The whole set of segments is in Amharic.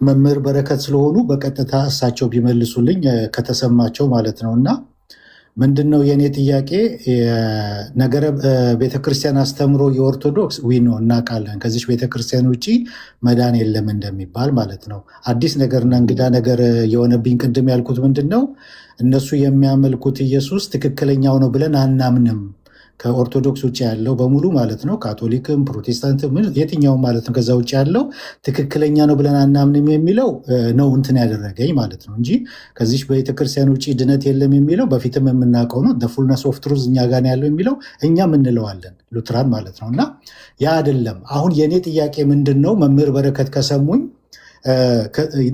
መምህር በረከት ስለሆኑ በቀጥታ እሳቸው ቢመልሱልኝ ከተሰማቸው ማለት ነው። እና ምንድነው የኔ ጥያቄ? ነገረ ቤተክርስቲያን አስተምሮ የኦርቶዶክስ ነው እናውቃለን። ከዚች ቤተክርስቲያን ውጭ መዳን የለም እንደሚባል ማለት ነው። አዲስ ነገርና እንግዳ ነገር የሆነብኝ ቅድም ያልኩት ምንድነው እነሱ የሚያመልኩት ኢየሱስ ትክክለኛው ነው ብለን አናምንም። ከኦርቶዶክስ ውጭ ያለው በሙሉ ማለት ነው፣ ካቶሊክም ፕሮቴስታንትም የትኛውም ማለት ነው፣ ከዛ ውጭ ያለው ትክክለኛ ነው ብለን አናምንም የሚለው ነው እንትን ያደረገኝ ማለት ነው እንጂ ከዚች ቤተክርስቲያን ውጭ ድነት የለም የሚለው በፊትም የምናውቀው ነው። ፉልነስ ኦፍ ትሩዝ እኛ ጋር ያለው የሚለው እኛም እንለዋለን ሉትራን ማለት ነው። እና ያ አይደለም። አሁን የእኔ ጥያቄ ምንድን ነው? መምህር በረከት ከሰሙኝ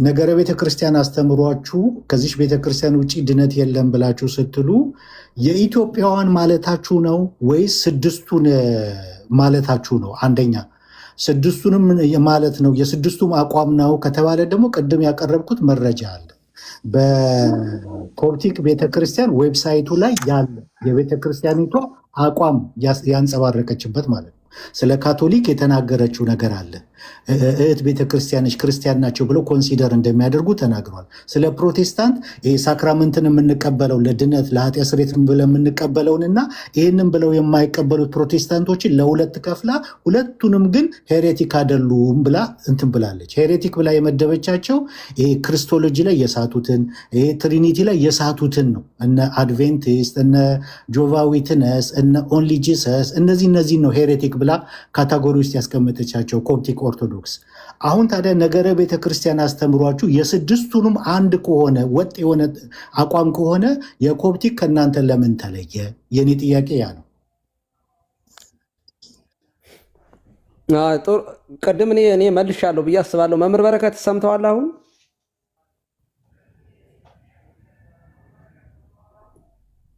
ነገረ ቤተክርስቲያን አስተምሯችሁ ከዚች ቤተክርስቲያን ውጭ ድነት የለም ብላችሁ ስትሉ የኢትዮጵያዋን ማለታችሁ ነው ወይስ ስድስቱን ማለታችሁ ነው? አንደኛ ስድስቱንም ማለት ነው የስድስቱም አቋም ነው ከተባለ ደግሞ ቅድም ያቀረብኩት መረጃ አለ በኮፕቲክ ቤተክርስቲያን ዌብሳይቱ ላይ ያለ የቤተክርስቲያኒቷ አቋም ያንጸባረቀችበት ማለት ነው። ስለ ካቶሊክ የተናገረችው ነገር አለ። እህት ቤተክርስቲያኖች ክርስቲያን ናቸው ብለው ኮንሲደር እንደሚያደርጉ ተናግሯል። ስለ ፕሮቴስታንት ሳክራመንትን የምንቀበለው ለድነት ለኃጢአት ስርየት ብለው የምንቀበለውንና ይህንን ብለው የማይቀበሉት ፕሮቴስታንቶችን ለሁለት ከፍላ ሁለቱንም ግን ሄሬቲክ አይደሉም ብላ እንትን ብላለች። ሄሬቲክ ብላ የመደበቻቸው ይሄ ክርስቶሎጂ ላይ የሳቱትን ይሄ ትሪኒቲ ላይ የሳቱትን ነው። እነ አድቬንቲስት፣ እነ ጆቫ ዊትነስ፣ እነ ኦንሊ ጂሰስ እነዚህ ነው ሄሬቲክ ብላ ካታጎሪ ውስጥ ያስቀመጠቻቸው ኮፕቲክ ኦርቶዶክስ። አሁን ታዲያ ነገረ ቤተክርስቲያን አስተምሯችሁ የስድስቱንም አንድ ከሆነ ወጥ የሆነ አቋም ከሆነ የኮፕቲክ ከእናንተ ለምን ተለየ? የኔ ጥያቄ ያ ነው። ቅድም እኔ መልሻለሁ ብዬ አስባለሁ። መምህር በረከት ሰምተዋል? አሁን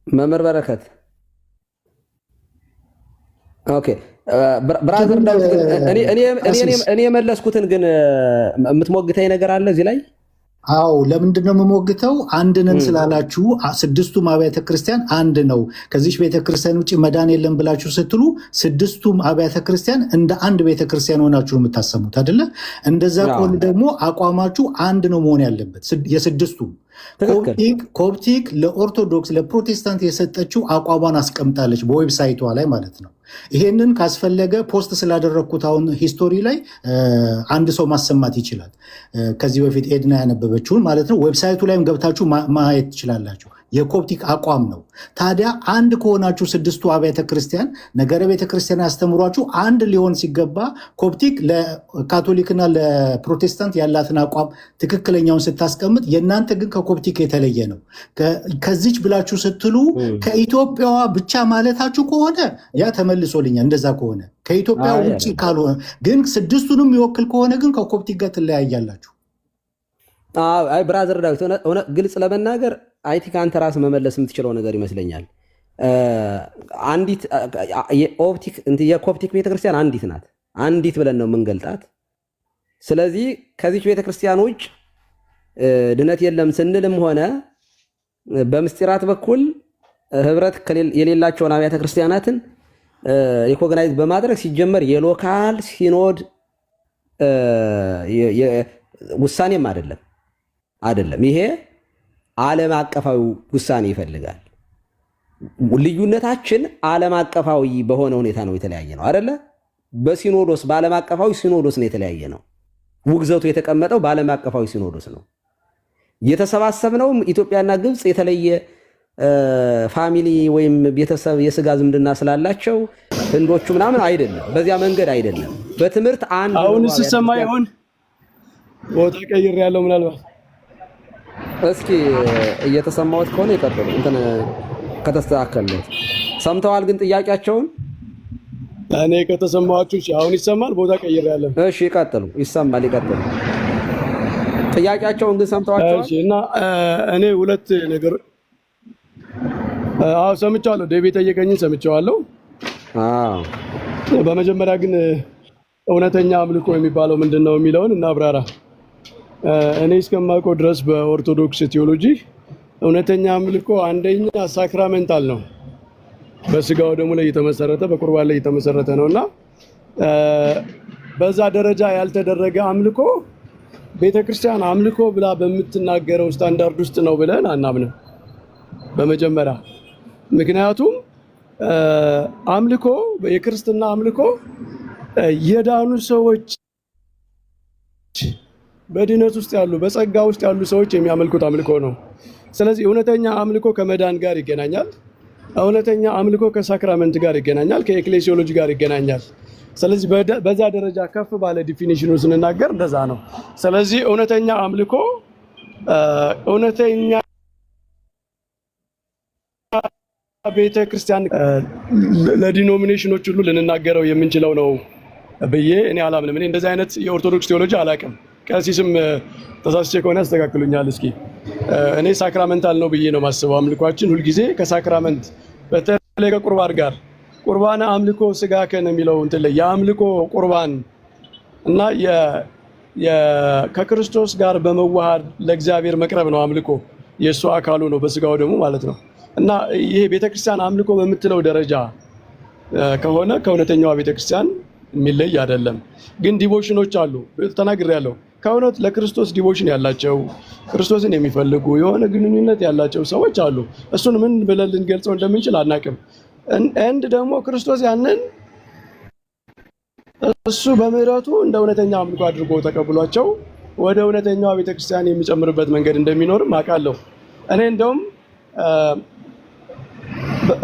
መምህር በረከት ኦኬ ብራዘር ዳዊት እኔ የመለስኩትን ግን የምትሞግተኝ ነገር አለ እዚህ ላይ? አዎ ለምንድን ነው የምሞግተው? አንድ ነን ስላላችሁ ስድስቱም አብያተ ክርስቲያን አንድ ነው፣ ከዚች ቤተክርስቲያን ውጭ መዳን የለም ብላችሁ ስትሉ ስድስቱም አብያተ ክርስቲያን እንደ አንድ ቤተክርስቲያን ሆናችሁ የምታሰሙት አይደለ? እንደዛ ከሆነ ደግሞ አቋማችሁ አንድ ነው መሆን ያለበት የስድስቱም። ኮፕቲክ ለኦርቶዶክስ ለፕሮቴስታንት የሰጠችው አቋሟን አስቀምጣለች በዌብሳይቷ ላይ ማለት ነው። ይሄንን ካስፈለገ ፖስት ስላደረግኩት አሁን ሂስቶሪ ላይ አንድ ሰው ማሰማት ይችላል። ከዚህ በፊት ኤድና ያነበበችውን ማለት ነው። ዌብሳይቱ ላይም ገብታችሁ ማየት ትችላላችሁ። የኮፕቲክ አቋም ነው። ታዲያ አንድ ከሆናችሁ ስድስቱ አብያተ ክርስቲያን ነገረ ቤተክርስቲያን ያስተምሯችሁ አንድ ሊሆን ሲገባ ኮፕቲክ ለካቶሊክና ለፕሮቴስታንት ያላትን አቋም ትክክለኛውን ስታስቀምጥ የእናንተ ግን ከኮፕቲክ የተለየ ነው። ከዚች ብላችሁ ስትሉ ከኢትዮጵያዋ ብቻ ማለታችሁ ከሆነ ያ ተመልሶልኛል። እንደዛ ከሆነ ከኢትዮጵያ ውጭ ካልሆነ ግን ስድስቱንም የሚወክል ከሆነ ግን ከኮፕቲክ ጋር ትለያያላችሁ። አይ ብራዘር ዳዊት ግልጽ ለመናገር አይ ቲንክ አንተ ራስህ መመለስ የምትችለው ነገር ይመስለኛል። አንዲት የኮፕቲክ ቤተክርስቲያን አንዲት ናት። አንዲት ብለን ነው የምንገልጣት። ስለዚህ ከዚች ቤተክርስቲያን ውጭ ድነት የለም ስንልም ሆነ በምስጢራት በኩል ህብረት የሌላቸውን አብያተ ክርስቲያናትን ሪኮግናይዝ በማድረግ ሲጀመር የሎካል ሲኖድ ውሳኔም አይደለም። ይሄ ዓለም አቀፋዊ ውሳኔ ይፈልጋል። ልዩነታችን ዓለም አቀፋዊ በሆነ ሁኔታ ነው የተለያየ ነው አይደለ? በሲኖዶስ በዓለም አቀፋዊ ሲኖዶስ ነው የተለያየ ነው። ውግዘቱ የተቀመጠው በዓለም አቀፋዊ ሲኖዶስ ነው። የተሰባሰብነውም ኢትዮጵያና ግብፅ የተለየ ፋሚሊ ወይም ቤተሰብ የስጋ ዝምድና ስላላቸው ህንዶቹ ምናምን አይደለም። በዚያ መንገድ አይደለም። በትምህርት አንድ አሁን ሲሰማ ይሆን ቦታ ቀይር ያለው ምናልባት እስኪ እየተሰማዎት ከሆነ ይቀጥሉ። እንትን ከተስተካከለለት ሰምተዋል ግን ጥያቄያቸውን እኔ ከተሰማችሁ አሁን ይሰማል። ቦታ ቀይር ያለው እሺ ይቀጥሉ። ይሰማል። ይቀጥሉ። ጥያቄያቸውን ግን ሰምተዋቸዋል? እሺ እና እኔ ሁለት ነገር ሰምቻለሁ። ዴቪድ ጠየቀኝን ሰምቻለሁ። በመጀመሪያ ግን እውነተኛ አምልኮ የሚባለው ምንድነው የሚለውን እናብራራ። እኔ እስከማውቀው ድረስ በኦርቶዶክስ ቴዎሎጂ እውነተኛ አምልኮ አንደኛ ሳክራሜንታል ነው። በስጋው ደሙ ላይ የተመሰረተ በቁርባን ላይ የተመሰረተ ነውና በዛ ደረጃ ያልተደረገ አምልኮ ቤተክርስቲያን አምልኮ ብላ በምትናገረው ስታንዳርድ ውስጥ ነው ብለን አናምንም በመጀመሪያ። ምክንያቱም አምልኮ የክርስትና አምልኮ የዳኑ ሰዎች በድነት ውስጥ ያሉ በጸጋ ውስጥ ያሉ ሰዎች የሚያመልኩት አምልኮ ነው። ስለዚህ እውነተኛ አምልኮ ከመዳን ጋር ይገናኛል። እውነተኛ አምልኮ ከሳክራመንት ጋር ይገናኛል፣ ከኤክሌሲዮሎጂ ጋር ይገናኛል። ስለዚህ በዛ ደረጃ ከፍ ባለ ዲፊኒሽኑ ስንናገር እንደዛ ነው። ስለዚህ እውነተኛ አምልኮ እውነተኛ ቤተክርስቲያን ለዲኖሚኔሽኖች ሁሉ ልንናገረው የምንችለው ነው ብዬ እኔ አላምንም። እኔ እንደዚህ አይነት የኦርቶዶክስ ቴዎሎጂ አላውቅም። ቀሲስም ተሳስቼ ከሆነ ያስተካክሉኛል። እስኪ እኔ ሳክራመንታል ነው ብዬ ነው ማስበው። አምልኳችን ሁልጊዜ ከሳክራመንት በተለይ ከቁርባን ጋር ቁርባን አምልኮ ስጋከን የሚለው እንትን ላይ የአምልኮ ቁርባን እና ከክርስቶስ ጋር በመዋሃድ ለእግዚአብሔር መቅረብ ነው አምልኮ። የእሱ አካሉ ነው በስጋው ደግሞ ማለት ነው። እና ይሄ ቤተክርስቲያን አምልኮ በምትለው ደረጃ ከሆነ ከእውነተኛዋ ቤተክርስቲያን የሚለይ አይደለም። ግን ዲቮሽኖች አሉ ተናግሬያለሁ። ከእውነት ለክርስቶስ ዲቮሽን ያላቸው ክርስቶስን የሚፈልጉ የሆነ ግንኙነት ያላቸው ሰዎች አሉ። እሱን ምን ብለን ልንገልጸው እንደምንችል አናውቅም። እንድ ደግሞ ክርስቶስ ያንን እሱ በምህረቱ እንደ እውነተኛ አምልኮ አድርጎ ተቀብሏቸው ወደ እውነተኛዋ ቤተክርስቲያን የሚጨምርበት መንገድ እንደሚኖርም አውቃለሁ። እኔ እንደውም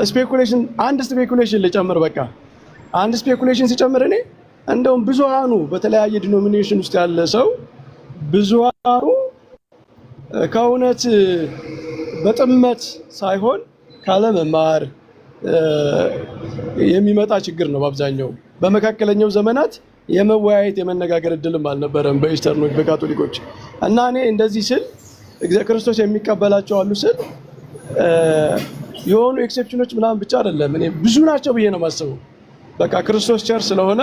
ስፔኩሌሽን አንድ ስፔኩሌሽን ልጨምር። በቃ አንድ ስፔኩሌሽን ሲጨምር እኔ እንደውም ብዙሃኑ በተለያየ ዲኖሚኔሽን ውስጥ ያለ ሰው ብዙሃኑ ከእውነት በጥመት ሳይሆን ካለመማር የሚመጣ ችግር ነው። በአብዛኛው በመካከለኛው ዘመናት የመወያየት የመነጋገር እድልም አልነበረም በኢስተርኖች በካቶሊኮች። እና እኔ እንደዚህ ስል ክርስቶስ የሚቀበላቸው አሉ ስል የሆኑ ኤክሴፕሽኖች ምናምን ብቻ አይደለም፣ እኔ ብዙ ናቸው ብዬ ነው የማስበው። በቃ ክርስቶስ ቸር ስለሆነ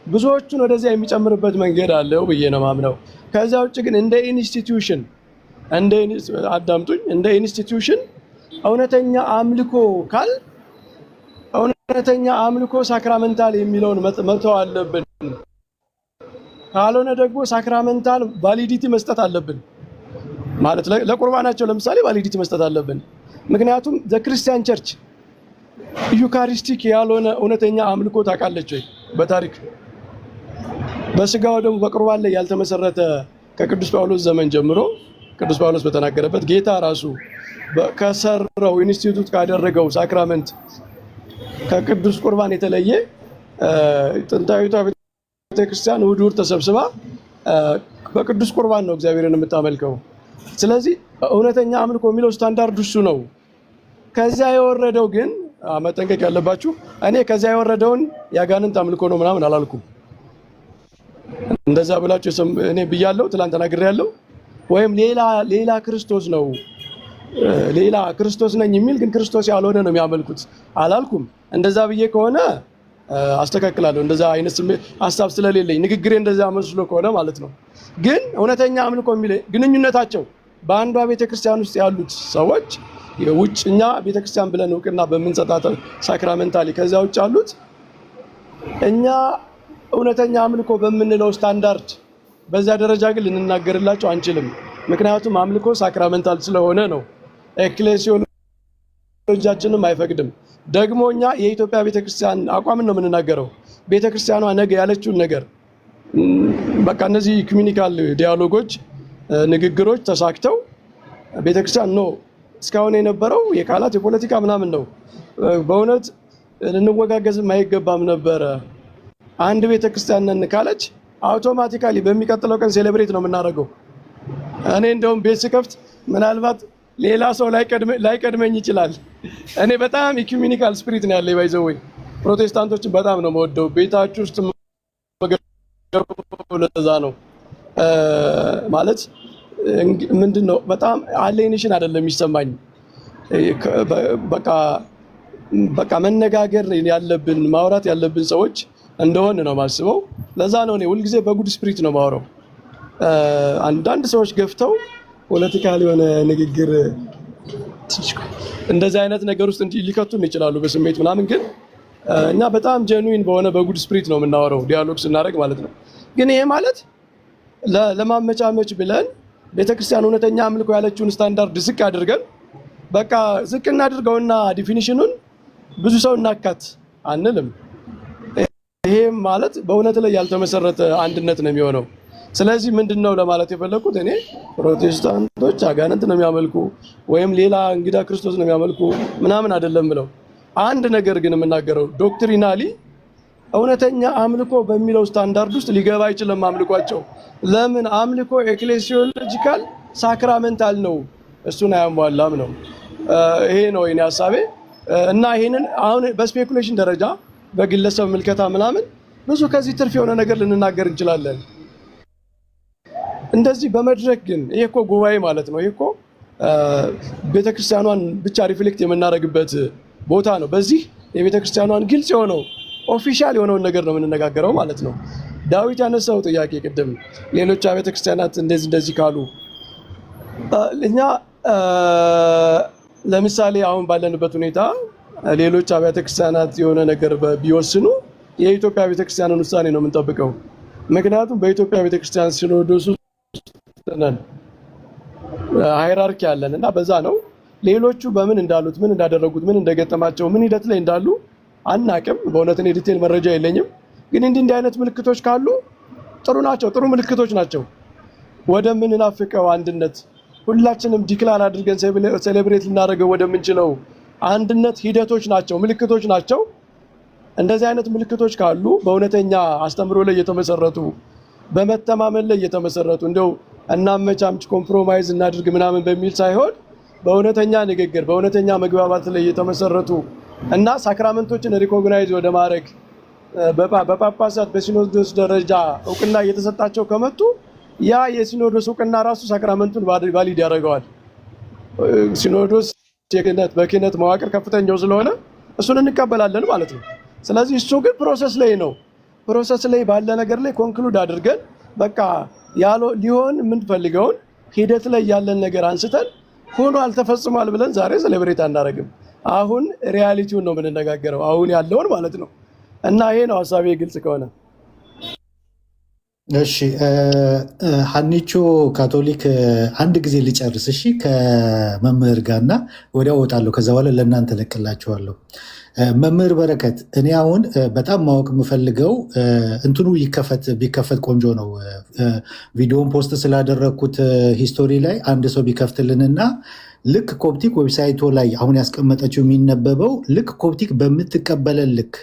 ብዙዎቹን ወደዚያ የሚጨምርበት መንገድ አለው ብዬ ነው ማምነው። ከዛ ውጭ ግን እንደ ኢንስቲትዩሽን አዳምጡኝ፣ እንደ ኢንስቲትዩሽን እውነተኛ አምልኮ ካል እውነተኛ አምልኮ ሳክራመንታል የሚለውን መተው አለብን። ካልሆነ ደግሞ ሳክራመንታል ቫሊዲቲ መስጠት አለብን ማለት ለቁርባናቸው ለምሳሌ ቫሊዲቲ መስጠት አለብን። ምክንያቱም ዘክርስቲያን ቸርች ዩካሪስቲክ ያልሆነ እውነተኛ አምልኮ ታውቃለች ወይ? በታሪክ በስጋው ደግሞ በቁርባን ላይ ያልተመሰረተ ከቅዱስ ጳውሎስ ዘመን ጀምሮ ቅዱስ ጳውሎስ በተናገረበት ጌታ ራሱ ከሰራው ኢንስቲትዩት ካደረገው ሳክራመንት ከቅዱስ ቁርባን የተለየ ጥንታዊቷ ቤተክርስቲያን እሑድ እሑድ ተሰብስባ በቅዱስ ቁርባን ነው እግዚአብሔርን የምታመልከው። ስለዚህ እውነተኛ አምልኮ የሚለው ስታንዳርድ እሱ ነው። ከዚያ የወረደው ግን መጠንቀቅ ያለባችሁ፣ እኔ ከዚያ የወረደውን ያጋንንት አምልኮ ነው ምናምን አላልኩም። እንደዛ ብላችሁ እኔ ብያለሁ፣ ትላንት ተናግሬያለሁ። ወይም ሌላ ክርስቶስ ነው ሌላ ክርስቶስ ነኝ የሚል ግን ክርስቶስ ያልሆነ ነው የሚያመልኩት አላልኩም። እንደዛ ብዬ ከሆነ አስተካክላለሁ። እንደዛ አይነት ሀሳብ ስለሌለኝ ንግግሬ እንደዛ መስሎ ከሆነ ማለት ነው። ግን እውነተኛ አምልኮ የሚል ግንኙነታቸው በአንዷ ቤተክርስቲያን ውስጥ ያሉት ሰዎች ውጭኛ ቤተክርስቲያን ብለን እውቅና በምንሰጣት ሳክራመንታሊ ከዛ ውጭ ያሉት እኛ እውነተኛ አምልኮ በምንለው ስታንዳርድ በዛ ደረጃ ግን ልንናገርላቸው አንችልም። ምክንያቱም አምልኮ ሳክራመንታል ስለሆነ ነው። ኤክሌሲዮሎጂያችንም አይፈቅድም። ደግሞ እኛ የኢትዮጵያ ቤተክርስቲያን አቋምን ነው የምንናገረው። ቤተክርስቲያኗ ነገ ያለችውን ነገር በቃ እነዚህ ኢኩሜኒካል ዲያሎጎች ንግግሮች ተሳክተው ቤተክርስቲያን ነው እስካሁን የነበረው የቃላት የፖለቲካ ምናምን ነው። በእውነት ልንወጋገዝም አይገባም ነበረ። አንድ ቤተክርስቲያን ነን ካለች አውቶማቲካሊ በሚቀጥለው ቀን ሴሌብሬት ነው የምናደርገው። እኔ እንደውም ቤት ስከፍት ምናልባት ሌላ ሰው ላይቀድመኝ ይችላል። እኔ በጣም ኢኩሜኒካል ስፒሪት ነው ያለኝ። ባይዘው ፕሮቴስታንቶችን በጣም ነው የምወደው። ቤታችሁ ውስጥ ለዛ ነው ማለት ምንድነው በጣም አሌኔሽን አይደለም የሚሰማኝ። በቃ መነጋገር ያለብን ማውራት ያለብን ሰዎች እንደሆነ ነው ማስበው። ለዛ ነው እኔ ሁልጊዜ በጉድ ስፒሪት ነው ማውራው። አንዳንድ ሰዎች ገፍተው ፖለቲካል የሆነ ንግግር እንደዚህ አይነት ነገር ውስጥ ሊከቱን ይችላሉ በስሜት ምናምን። ግን እኛ በጣም ጀኑዊን በሆነ በጉድ ስፒሪት ነው የምናወራው ዲያሎግ ስናደርግ ማለት ነው። ግን ይሄ ማለት ለማመቻመች ብለን ቤተክርስቲያን እውነተኛ አምልኮ ያለችውን ስታንዳርድ ዝቅ አድርገን በቃ ዝቅ እናድርገውና ዲፊኒሽኑን ብዙ ሰው እናካት አንልም። ይሄም ማለት በእውነት ላይ ያልተመሰረተ አንድነት ነው የሚሆነው። ስለዚህ ምንድነው ለማለት የፈለኩት እኔ ፕሮቴስታንቶች አጋንንት ነው የሚያመልኩ ወይም ሌላ እንግዳ ክርስቶስ ነው የሚያመልኩ ምናምን አይደለም ብለው አንድ ነገር ግን የምናገረው ዶክትሪናሊ እውነተኛ አምልኮ በሚለው ስታንዳርድ ውስጥ ሊገባ አይችልም አምልኳቸው። ለምን? አምልኮ ኤክሌሲዮሎጂካል ሳክራመንታል ነው፣ እሱን አያሟላም ነው። ይሄ ነው የኔ ሐሳቤ እና ይሄንን አሁን በስፔኩሌሽን ደረጃ በግለሰብ ምልከታ ምናምን ብዙ ከዚህ ትርፍ የሆነ ነገር ልንናገር እንችላለን። እንደዚህ በመድረክ ግን ይሄ እኮ ጉባኤ ማለት ነው። ይሄ እኮ ቤተክርስቲያኗን ብቻ ሪፍሌክት የምናደርግበት ቦታ ነው። በዚህ የቤተክርስቲያኗን ግልጽ የሆነው ኦፊሻል የሆነውን ነገር ነው የምንነጋገረው ማለት ነው። ዳዊት ያነሳው ጥያቄ ቅድም ሌሎች አብያተ ክርስቲያናት እንደዚህ ካሉ እኛ ለምሳሌ አሁን ባለንበት ሁኔታ ሌሎች አብያተ ክርስቲያናት የሆነ ነገር ቢወስኑ የኢትዮጵያ ቤተክርስቲያንን ውሳኔ ነው የምንጠብቀው። ምክንያቱም በኢትዮጵያ ቤተክርስቲያን ሲኖዶስ ውስጥ ነን፣ ሃይራርኪ ያለን እና በዛ ነው ሌሎቹ በምን እንዳሉት ምን እንዳደረጉት ምን እንደገጠማቸው ምን ሂደት ላይ እንዳሉ አናቅም። በእውነት እኔ ዲቴል መረጃ የለኝም። ግን እንዲህ አይነት ምልክቶች ካሉ ጥሩ ናቸው፣ ጥሩ ምልክቶች ናቸው። ወደምንናፍቀው አንድነት ሁላችንም ዲክላር አድርገን ሴሌብሬት ልናደርገው ወደምንችለው አንድነት ሂደቶች ናቸው፣ ምልክቶች ናቸው። እንደዚህ አይነት ምልክቶች ካሉ በእውነተኛ አስተምሮ ላይ የተመሰረቱ በመተማመን ላይ የተመሰረቱ እንደው እናመቻምች ኮምፕሮማይዝ እናድርግ ምናምን በሚል ሳይሆን በእውነተኛ ንግግር በእውነተኛ መግባባት ላይ የተመሰረቱ እና ሳክራመንቶችን ሪኮግናይዝ ወደ ማድረግ በጳጳሳት በሲኖዶስ ደረጃ እውቅና እየተሰጣቸው ከመጡ ያ የሲኖዶስ እውቅና ራሱ ሳክራመንቱን ቫሊድ ያደርገዋል። ሲኖዶስ በክህነት መዋቅር ከፍተኛው ስለሆነ እሱን እንቀበላለን ማለት ነው። ስለዚህ እሱ ግን ፕሮሰስ ላይ ነው። ፕሮሰስ ላይ ባለ ነገር ላይ ኮንክሉድ አድርገን በቃ ሊሆን የምንፈልገውን ሂደት ላይ ያለን ነገር አንስተን ሆኖ አልተፈጽሟል ብለን ዛሬ ሴሌብሬት አናደርግም። አሁን ሪያሊቲውን ነው የምንነጋገረው፣ አሁን ያለውን ማለት ነው። እና ይሄ ነው ሀሳቤ ግልጽ ከሆነ። እሺ ሀኒቾ ካቶሊክ አንድ ጊዜ ልጨርስ እሺ፣ ከመምህር ጋርና ወዲያ እወጣለሁ። ከዛ በኋላ ለእናንተ ለቅላችኋለሁ። መምህር በረከት፣ እኔ አሁን በጣም ማወቅ የምፈልገው እንትኑ ቢከፈት ቆንጆ ነው። ቪዲዮን ፖስት ስላደረግኩት ሂስቶሪ ላይ አንድ ሰው ቢከፍትልንና ልክ ኮፕቲክ ዌብሳይቶ ላይ አሁን ያስቀመጠችው የሚነበበው ልክ ኮፕቲክ በምትቀበለን ልክ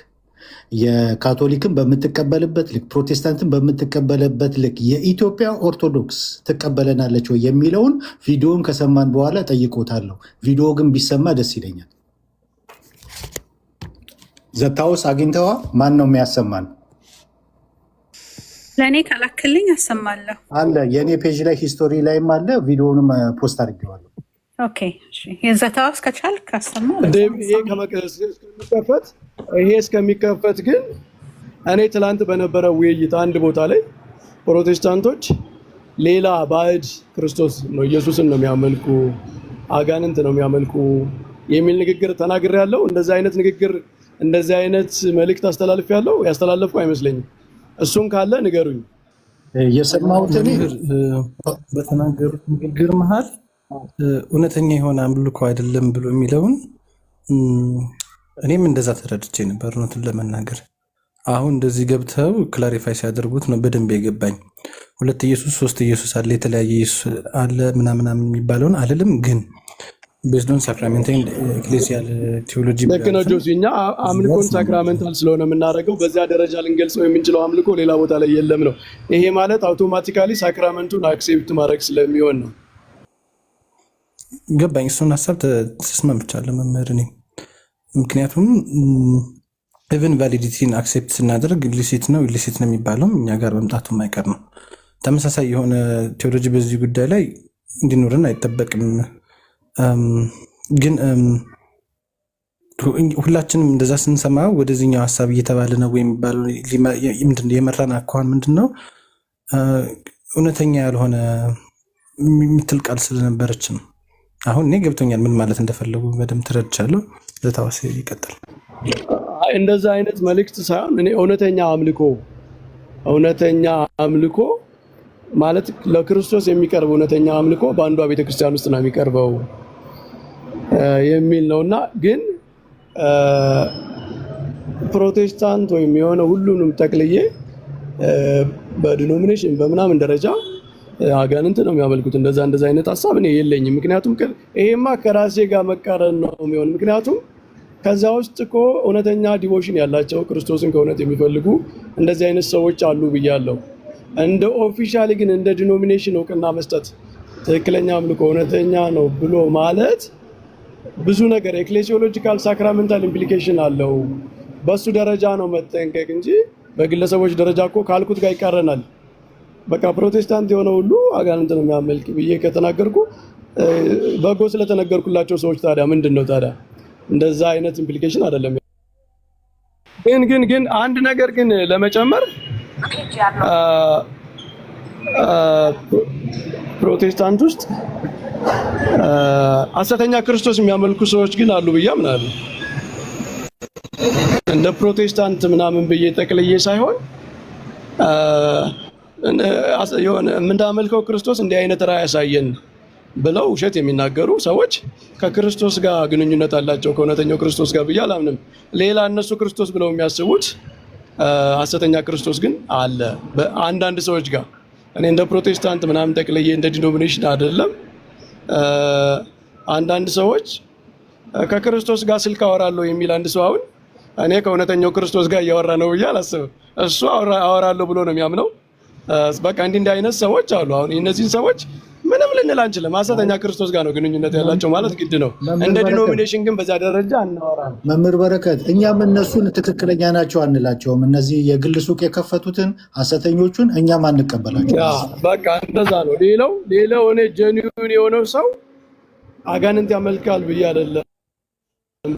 የካቶሊክን በምትቀበልበት ልክ ፕሮቴስታንትን በምትቀበልበት ልክ የኢትዮጵያ ኦርቶዶክስ ትቀበለናለች ወይ የሚለውን ቪዲዮን ከሰማን በኋላ ጠይቆታለሁ። ቪዲዮ ግን ቢሰማ ደስ ይለኛል። ዘታውስ አግኝተዋ ማን ነው የሚያሰማን? ለእኔ ካላክልኝ አሰማለሁ አለ። የእኔ ፔጅ ላይ ሂስቶሪ ላይም አለ። ቪዲዮንም ፖስት አድርጌዋለሁ። ኦኬ እሺ፣ የዘታውስ ከቻልክ አሰማ። ይሄ እስከሚከፈት ግን እኔ ትላንት በነበረ ውይይት አንድ ቦታ ላይ ፕሮቴስታንቶች ሌላ ባዕድ ክርስቶስ ነው ኢየሱስን ነው የሚያመልኩ አጋንንት ነው የሚያመልኩ የሚል ንግግር ተናግሬያለሁ። እንደዚህ አይነት ንግግር እንደዚህ አይነት መልእክት አስተላልፌያለሁ። ያስተላለፍኩ አይመስለኝም። እሱን ካለ ንገሩኝ። የሰማሁት በተናገሩት ንግግር መሀል እውነተኛ የሆነ አምልኮ አይደለም ብሎ የሚለውን እኔም እንደዛ ተረድቼ ነበር እውነቱን ለመናገር። አሁን እንደዚህ ገብተው ክላሪፋይ ሲያደርጉት ነው በደንብ የገባኝ። ሁለት ኢየሱስ ሶስት ኢየሱስ አለ የተለያየ ኢየሱስ አለ ምናምን የሚባለውን አልልም፣ ግን ቤዝዶን ሳክራሜንታል ኤክሌሲያል ቴዎሎጂ ልክ ነው ጆሲ። እኛ አምልኮን ሳክራሜንታል ስለሆነ የምናደርገው በዚያ ደረጃ ልንገልጸው የምንችለው አምልኮ ሌላ ቦታ ላይ የለም ነው። ይሄ ማለት አውቶማቲካሊ ሳክራመንቱን አክሴፕት ማድረግ ስለሚሆን ነው። ገባኝ። እሱን ሀሳብ ተስማምቻለሁ መምህር እኔ። ምክንያቱም ኢቨን ቫሊዲቲን አክሴፕት ስናደርግ ኢሊሲት ነው የሚባለው እኛ ጋር መምጣቱ የማይቀር ነው። ተመሳሳይ የሆነ ቴዎሎጂ በዚህ ጉዳይ ላይ እንዲኖርን አይጠበቅም። ግን ሁላችንም እንደዛ ስንሰማ ወደዚህኛው ሀሳብ እየተባለ ነው የሚባለው የመራን አኳኋን ምንድን ነው? እውነተኛ ያልሆነ የምትል ቃል ስለነበረች ነው። አሁን እኔ ገብቶኛል ምን ማለት እንደፈለጉ በደንብ ተረድቻለሁ። ለታዋሴ ይቀጥል። እንደዛ አይነት መልእክት ሳይሆን እኔ እውነተኛ አምልኮ ማለት ለክርስቶስ የሚቀርበው እውነተኛ አምልኮ በአንዷ ቤተክርስቲያን ውስጥ ነው የሚቀርበው የሚል ነውና ግን ፕሮቴስታንት ወይም የሆነ ሁሉንም ጠቅልዬ በዲኖሚኔሽን በምናምን ደረጃ አጋንንት ነው የሚያመልኩት እንደዛ አይነት ሐሳብ እኔ የለኝም። ምክንያቱም ይሄማ ከራሴ ጋር መቃረን ነው የሚሆን። ምክንያቱም ከዛ ውስጥ እኮ እውነተኛ ዲቮሽን ያላቸው ክርስቶስን ከእውነት የሚፈልጉ እንደዚህ አይነት ሰዎች አሉ ብያለሁ። እንደ ኦፊሻሊ ግን እንደ ዲኖሚኔሽን እውቅና መስጠት ትክክለኛ አምልኮ እውነተኛ ነው ብሎ ማለት ብዙ ነገር ኤክሌሲዮሎጂካል ሳክራሜንታል ኢምፕሊኬሽን አለው። በሱ ደረጃ ነው መጠንቀቅ እንጂ በግለሰቦች ደረጃ እኮ ካልኩት ጋር ይቃረናል። በቃ ፕሮቴስታንት የሆነ ሁሉ አጋንንት ነው የሚያመልክ ብዬ ከተናገርኩ በጎ ስለተነገርኩላቸው ሰዎች ታዲያ ምንድን ነው ታዲያ? እንደዛ አይነት ኢምፕሊኬሽን አይደለም። ግን አንድ ነገር ግን ለመጨመር ፕሮቴስታንት ውስጥ ሐሰተኛ ክርስቶስ የሚያመልኩ ሰዎች ግን አሉ ብዬ አምናለሁ። እንደ ፕሮቴስታንት ምናምን ብዬ ጠቅልዬ ሳይሆን የሆነ የምናመልከው ክርስቶስ እንዲህ አይነት ራዕይ ያሳየን ብለው ውሸት የሚናገሩ ሰዎች ከክርስቶስ ጋር ግንኙነት አላቸው ከእውነተኛው ክርስቶስ ጋር ብዬ አላምንም። ሌላ እነሱ ክርስቶስ ብለው የሚያስቡት ሐሰተኛ ክርስቶስ ግን አለ በአንዳንድ ሰዎች ጋር። እኔ እንደ ፕሮቴስታንት ምናምን ጠቅልዬ እንደ ዲኖሚኔሽን አይደለም። አንዳንድ ሰዎች ከክርስቶስ ጋር ስልክ አወራለሁ የሚል አንድ ሰው አሁን እኔ ከእውነተኛው ክርስቶስ ጋር እያወራ ነው ብዬ አላስብም። እሱ አወራለሁ ብሎ ነው የሚያምነው። በቃ እንዲህ አይነት ሰዎች አሉ። አሁን እነዚህን ሰዎች ምንም ልንል አንችልም። ሐሰተኛ ክርስቶስ ጋር ነው ግንኙነት ያላቸው ማለት ግድ ነው። እንደ ዲኖሚኔሽን ግን በዛ ደረጃ አናወራም። መምህር በረከት እኛም እነሱን ትክክለኛ ናቸው አንላቸውም። እነዚህ የግል ሱቅ የከፈቱትን ሐሰተኞቹን እኛም አንቀበላቸው። በቃ እንደዛ ነው። ሌላው እኔ ጀኒዩን የሆነው ሰው አጋንንት ያመልካል ብዬ አይደለም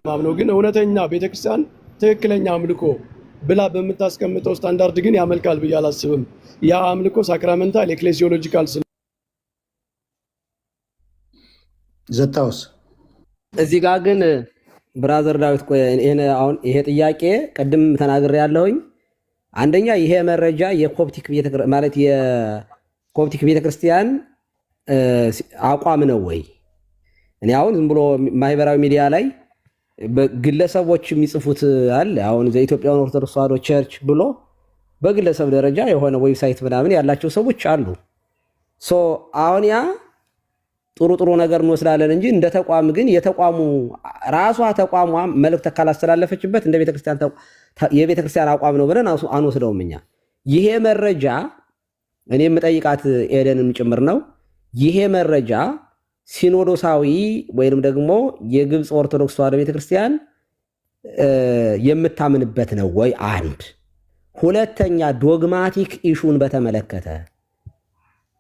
ማምነው። ግን እውነተኛ ቤተክርስቲያን ትክክለኛ አምልኮ ብላ በምታስቀምጠው ስታንዳርድ ግን ያመልካል ብዬ አላስብም። ያ አምልኮ ሳክራሜንታል ኤክሌሲዮሎጂካል ዘታውስ እዚህ ጋር ግን ብራዘር ዳዊት ቆይ አሁን ይሄ ጥያቄ ቅድም ተናግሬ ያለሁኝ አንደኛ ይሄ መረጃ የኮፕቲክ ቤተክርስቲያን አቋም ነው ወይ? እኔ አሁን ዝም ብሎ ማህበራዊ ሚዲያ ላይ በግለሰቦች የሚጽፉት አለ። አሁን የኢትዮጵያ ኦርቶዶክስ ተዋሕዶ ቸርች ብሎ በግለሰብ ደረጃ የሆነ ዌብሳይት ምናምን ያላቸው ሰዎች አሉ። አሁን ያ ጥሩ ነገር እንወስዳለን እንጂ እንደ ተቋም ግን የተቋሙ ራሷ ተቋሟ መልእክት ካላስተላለፈችበት እንደ የቤተክርስቲያን አቋም ነው ብለን አንወስደውም እኛ። ይሄ መረጃ እኔ የምጠይቃት ኤደንም ጭምር ነው። ይሄ መረጃ ሲኖዶሳዊ ወይንም ደግሞ የግብፅ ኦርቶዶክስ ተዋሕዶ ቤተክርስቲያን የምታምንበት ነው ወይ? አንድ ሁለተኛ ዶግማቲክ ኢሹን በተመለከተ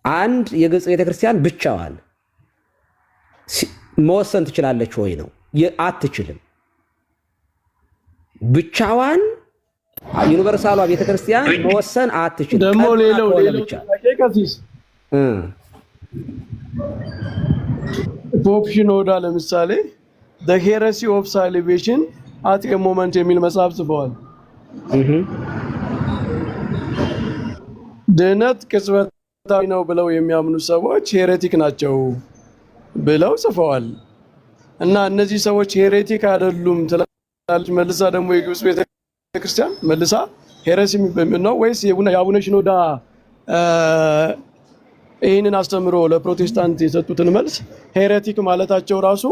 አንድ የግብፅ ቤተክርስቲያን ብቻዋን መወሰን ትችላለች ወይ ነው? አትችልም። ብቻዋን ዩኒቨርሳሏ ቤተክርስቲያን መወሰን አትችልም። ደግሞ ሌላው ፖፕ ሽኖዳ ለምሳሌ the heresy of salvation at a moment የሚል መጽሐፍ ጽፈዋል። ድነት ቅጽበታዊ ነው ብለው የሚያምኑ ሰዎች ሄሬቲክ ናቸው ብለው ጽፈዋል። እና እነዚህ ሰዎች ሄሬቲክ አይደሉም ትላለች መልሳ ደግሞ የግብፅ ቤተክርስቲያን መልሳ ሄሬሲ ነው ወይስ የአቡነ ሽኖዳ ይህንን አስተምሮ ለፕሮቴስታንት የሰጡትን መልስ ሄሬቲክ ማለታቸው ራሱ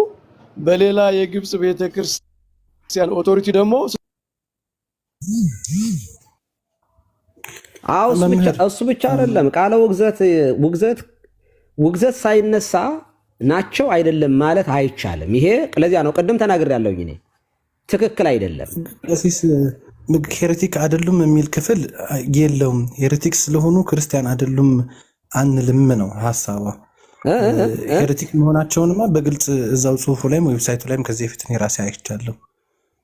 በሌላ የግብፅ ቤተክርስቲያን ኦቶሪቲ ደግሞ እሱ ብቻ አይደለም ቃለ ውግዘት ሳይነሳ ናቸው አይደለም ማለት አይቻልም። ይሄ ለዚያ ነው ቅድም ተናግሬያለሁ እኔ ትክክል አይደለም። ሄሬቲክ አይደሉም የሚል ክፍል የለውም። ሄሬቲክ ስለሆኑ ክርስቲያን አይደሉም አንልም ነው ሐሳቧ። ሄሬቲክ መሆናቸውንማ በግልጽ እዛው ጽሁፉ ላይም ዌብሳይቱ ላይም ከዚህ በፊት እኔ ራሴ አይቻለሁ።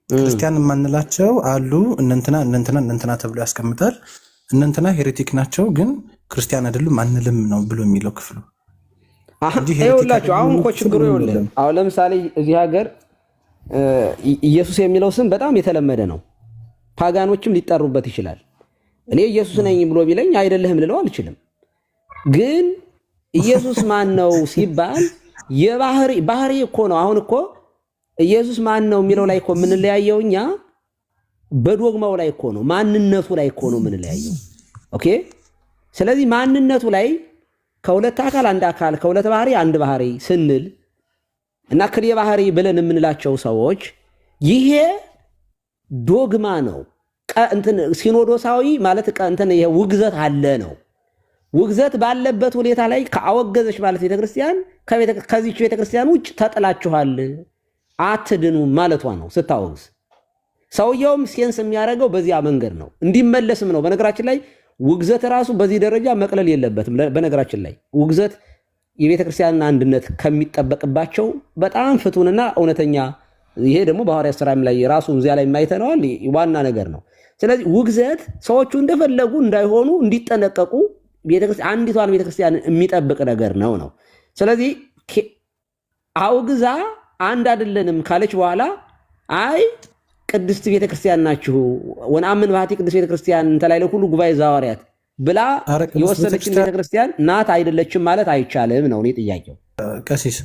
ክርስቲያን የማንላቸው አሉ እነንትና ተብሎ ያስቀምጣል። እነንትና ሄሬቲክ ናቸው ግን ክርስቲያን አይደሉም አንልም ነው ብሎ የሚለው ክፍሉ። ይኸውላችሁ አሁን እኮ ችግሩ ይኸውልህ፣ አሁን ለምሳሌ እዚህ ሀገር ኢየሱስ የሚለው ስም በጣም የተለመደ ነው። ፓጋኖችም ሊጠሩበት ይችላል። እኔ ኢየሱስ ነኝ ብሎ ቢለኝ አይደለህም ልለው አልችልም። ግን ኢየሱስ ማን ነው ሲባል ባህሪ እኮ ነው። አሁን እኮ ኢየሱስ ማን ነው የሚለው ላይ እኮ የምንለያየው እኛ በዶግማው ላይ እኮ ነው፣ ማንነቱ ላይ እኮ ነው የምንለያየው። ኦኬ። ስለዚህ ማንነቱ ላይ ከሁለት አካል አንድ አካል ከሁለት ባህሪ አንድ ባህሪ ስንል እና ክልኤ ባህሪ ብለን የምንላቸው ሰዎች ይሄ ዶግማ ነው። እንትን ሲኖዶሳዊ ማለት እንትን ይሄ ውግዘት አለ ነው። ውግዘት ባለበት ሁኔታ ላይ ከአወገዘች ማለት ቤተክርስቲያን ከዚች ቤተክርስቲያን ውጭ ተጥላችኋል፣ አትድኑም ማለቷ ነው ስታወግዝ። ሰውየውም ሴንስ የሚያደርገው በዚያ መንገድ ነው፣ እንዲመለስም ነው። በነገራችን ላይ ውግዘት ራሱ በዚህ ደረጃ መቅለል የለበትም። በነገራችን ላይ ውግዘት የቤተክርስቲያንን አንድነት ከሚጠበቅባቸው በጣም ፍቱንና እውነተኛ፣ ይሄ ደግሞ በሐዋርያት ሥራም ላይ ራሱ እዚያ ላይ የማይተነዋል ዋና ነገር ነው። ስለዚህ ውግዘት ሰዎቹ እንደፈለጉ እንዳይሆኑ እንዲጠነቀቁ አንዲቷን ቤተክርስቲያን የሚጠብቅ ነገር ነው። ስለዚህ አውግዛ አንድ አይደለንም ካለች በኋላ አይ ቅድስት ቤተክርስቲያን ናችሁ ወነአምን ባህቲ ቅድስት ቤተክርስቲያን እንተላይለ ሁሉ ጉባኤ ዘሐዋርያት ብላ የወሰነችን ቤተክርስቲያን ናት አይደለችም ማለት አይቻልም ነው እኔ ጥያቄው። ቀሲስ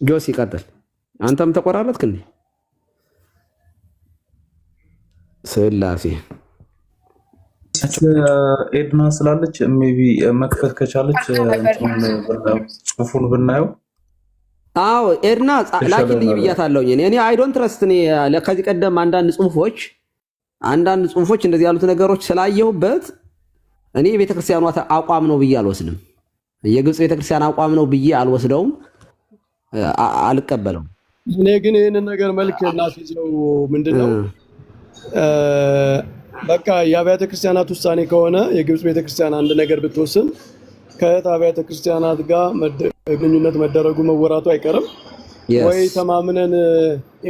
ጆሲ ቀጥል። አንተም ተቆራረጥክ እንዴ? ስላሴ ኤድና ስላለች ሜቢ መክፈት ከቻለች ጽሁፉን ብናየው። አዎ ኤድና ላኪልኝ ብያታለሁኝ እኔ አይ ዶንት ትረስት። እኔ ከዚህ ቀደም አንዳንድ ጽሁፎች እንደዚህ ያሉት ነገሮች ስላየሁበት እኔ የቤተክርስቲያኗ አቋም ነው ብዬ አልወስድም። የግብፅ ቤተክርስቲያን አቋም ነው ብዬ አልወስደውም፣ አልቀበለውም። እኔ ግን ይህንን ነገር መልክ እናስይዘው ምንድነው በቃ የአብያተ ክርስቲያናት ውሳኔ ከሆነ የግብፅ ቤተክርስቲያን አንድ ነገር ብትወስን ከእህት አብያተ ክርስቲያናት ጋር ግንኙነት መደረጉ መወራቱ አይቀርም። ወይ ተማምነን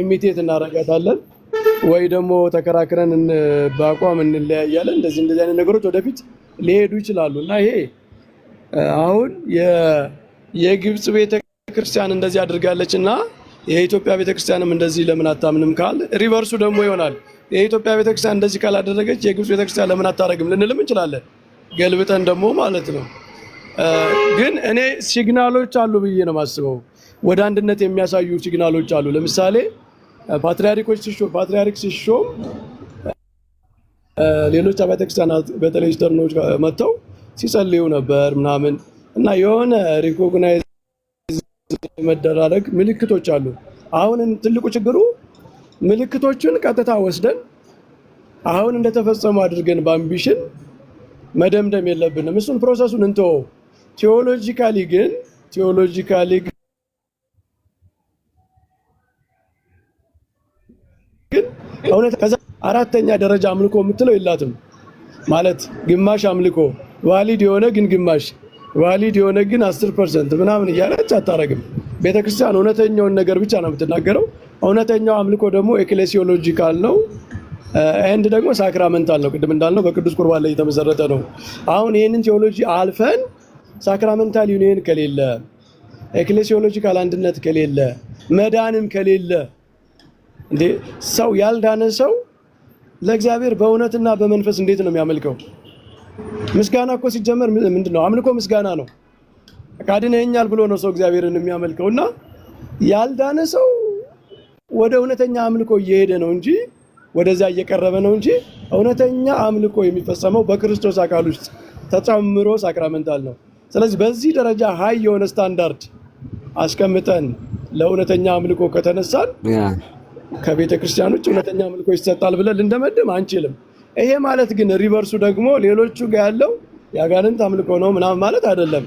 ኢሚቴት እናረጋታለን ወይ ደግሞ ተከራክረን በአቋም እንለያያለን። እንደዚህ አይነት ነገሮች ወደፊት ሊሄዱ ይችላሉ እና ይሄ አሁን የግብፅ ቤተክርስቲያን እንደዚህ አድርጋለች እና የኢትዮጵያ ቤተክርስቲያንም እንደዚህ ለምን አታምንም ካል ሪቨርሱ ደግሞ ይሆናል። የኢትዮጵያ ቤተክርስቲያን እንደዚህ ካላደረገች የግብፅ ቤተክርስቲያን ለምን አታረግም ልንልም እንችላለን፣ ገልብጠን ደግሞ ማለት ነው። ግን እኔ ሲግናሎች አሉ ብዬ ነው የማስበው። ወደ አንድነት የሚያሳዩ ሲግናሎች አሉ። ለምሳሌ ፓትሪያርክ ሲሾም ሌሎች አብያተ ክርስቲያናት በተለይ ስተርኖች መጥተው ሲጸልዩ ነበር ምናምን እና የሆነ ሪኮግናይዝ መደራረግ ምልክቶች አሉ። አሁን ትልቁ ችግሩ ምልክቶችን ቀጥታ ወስደን አሁን እንደተፈጸሙ አድርገን በአምቢሽን መደምደም የለብንም። እሱን ፕሮሰሱን እንተው። ቴዎሎጂካሊ ግን እውነት ከዛ አራተኛ ደረጃ አምልኮ የምትለው የላትም ማለት ግማሽ አምልኮ ዋሊድ የሆነ ግን ግማሽ ዋሊድ የሆነ ግን 10% ምናምን እያለች አታረግም። ቤተክርስቲያን እውነተኛውን ነገር ብቻ ነው የምትናገረው። እውነተኛው አምልኮ ደግሞ ኤክሌሲዮሎጂካል ነው ኤንድ ደግሞ ሳክራመንታል ነው። ቅድም እንዳልነው በቅዱስ ቁርባን ላይ የተመሰረተ ነው። አሁን ይህንን ቴዎሎጂ አልፈን ሳክራመንታል ዩኒየን ከሌለ፣ ኤክሌሲዮሎጂካል አንድነት ከሌለ፣ መዳንም ከሌለ እንዴ ሰው ያልዳነ ሰው ለእግዚአብሔር በእውነትና በመንፈስ እንዴት ነው የሚያመልከው? ምስጋና እኮ ሲጀመር ምንድነው? አምልኮ ምስጋና ነው። ካድነኛል ብሎ ነው ሰው እግዚአብሔርን የሚያመልከውና ያልዳነ ሰው ወደ እውነተኛ አምልኮ እየሄደ ነው እንጂ ወደዛ እየቀረበ ነው እንጂ እውነተኛ አምልኮ የሚፈጸመው በክርስቶስ አካል ውስጥ ተጨምሮ ሳክራመንታል ነው። ስለዚህ በዚህ ደረጃ ሃይ የሆነ ስታንዳርድ አስቀምጠን ለእውነተኛ አምልኮ ከተነሳን ከቤተ ክርስቲያን ውጭ እውነተኛ አምልኮ ይሰጣል ብለን ልንደመድም አንችልም። ይሄ ማለት ግን ሪቨርሱ ደግሞ ሌሎቹ ጋር ያለው የአጋንንት አምልኮ ነው ምናምን ማለት አይደለም።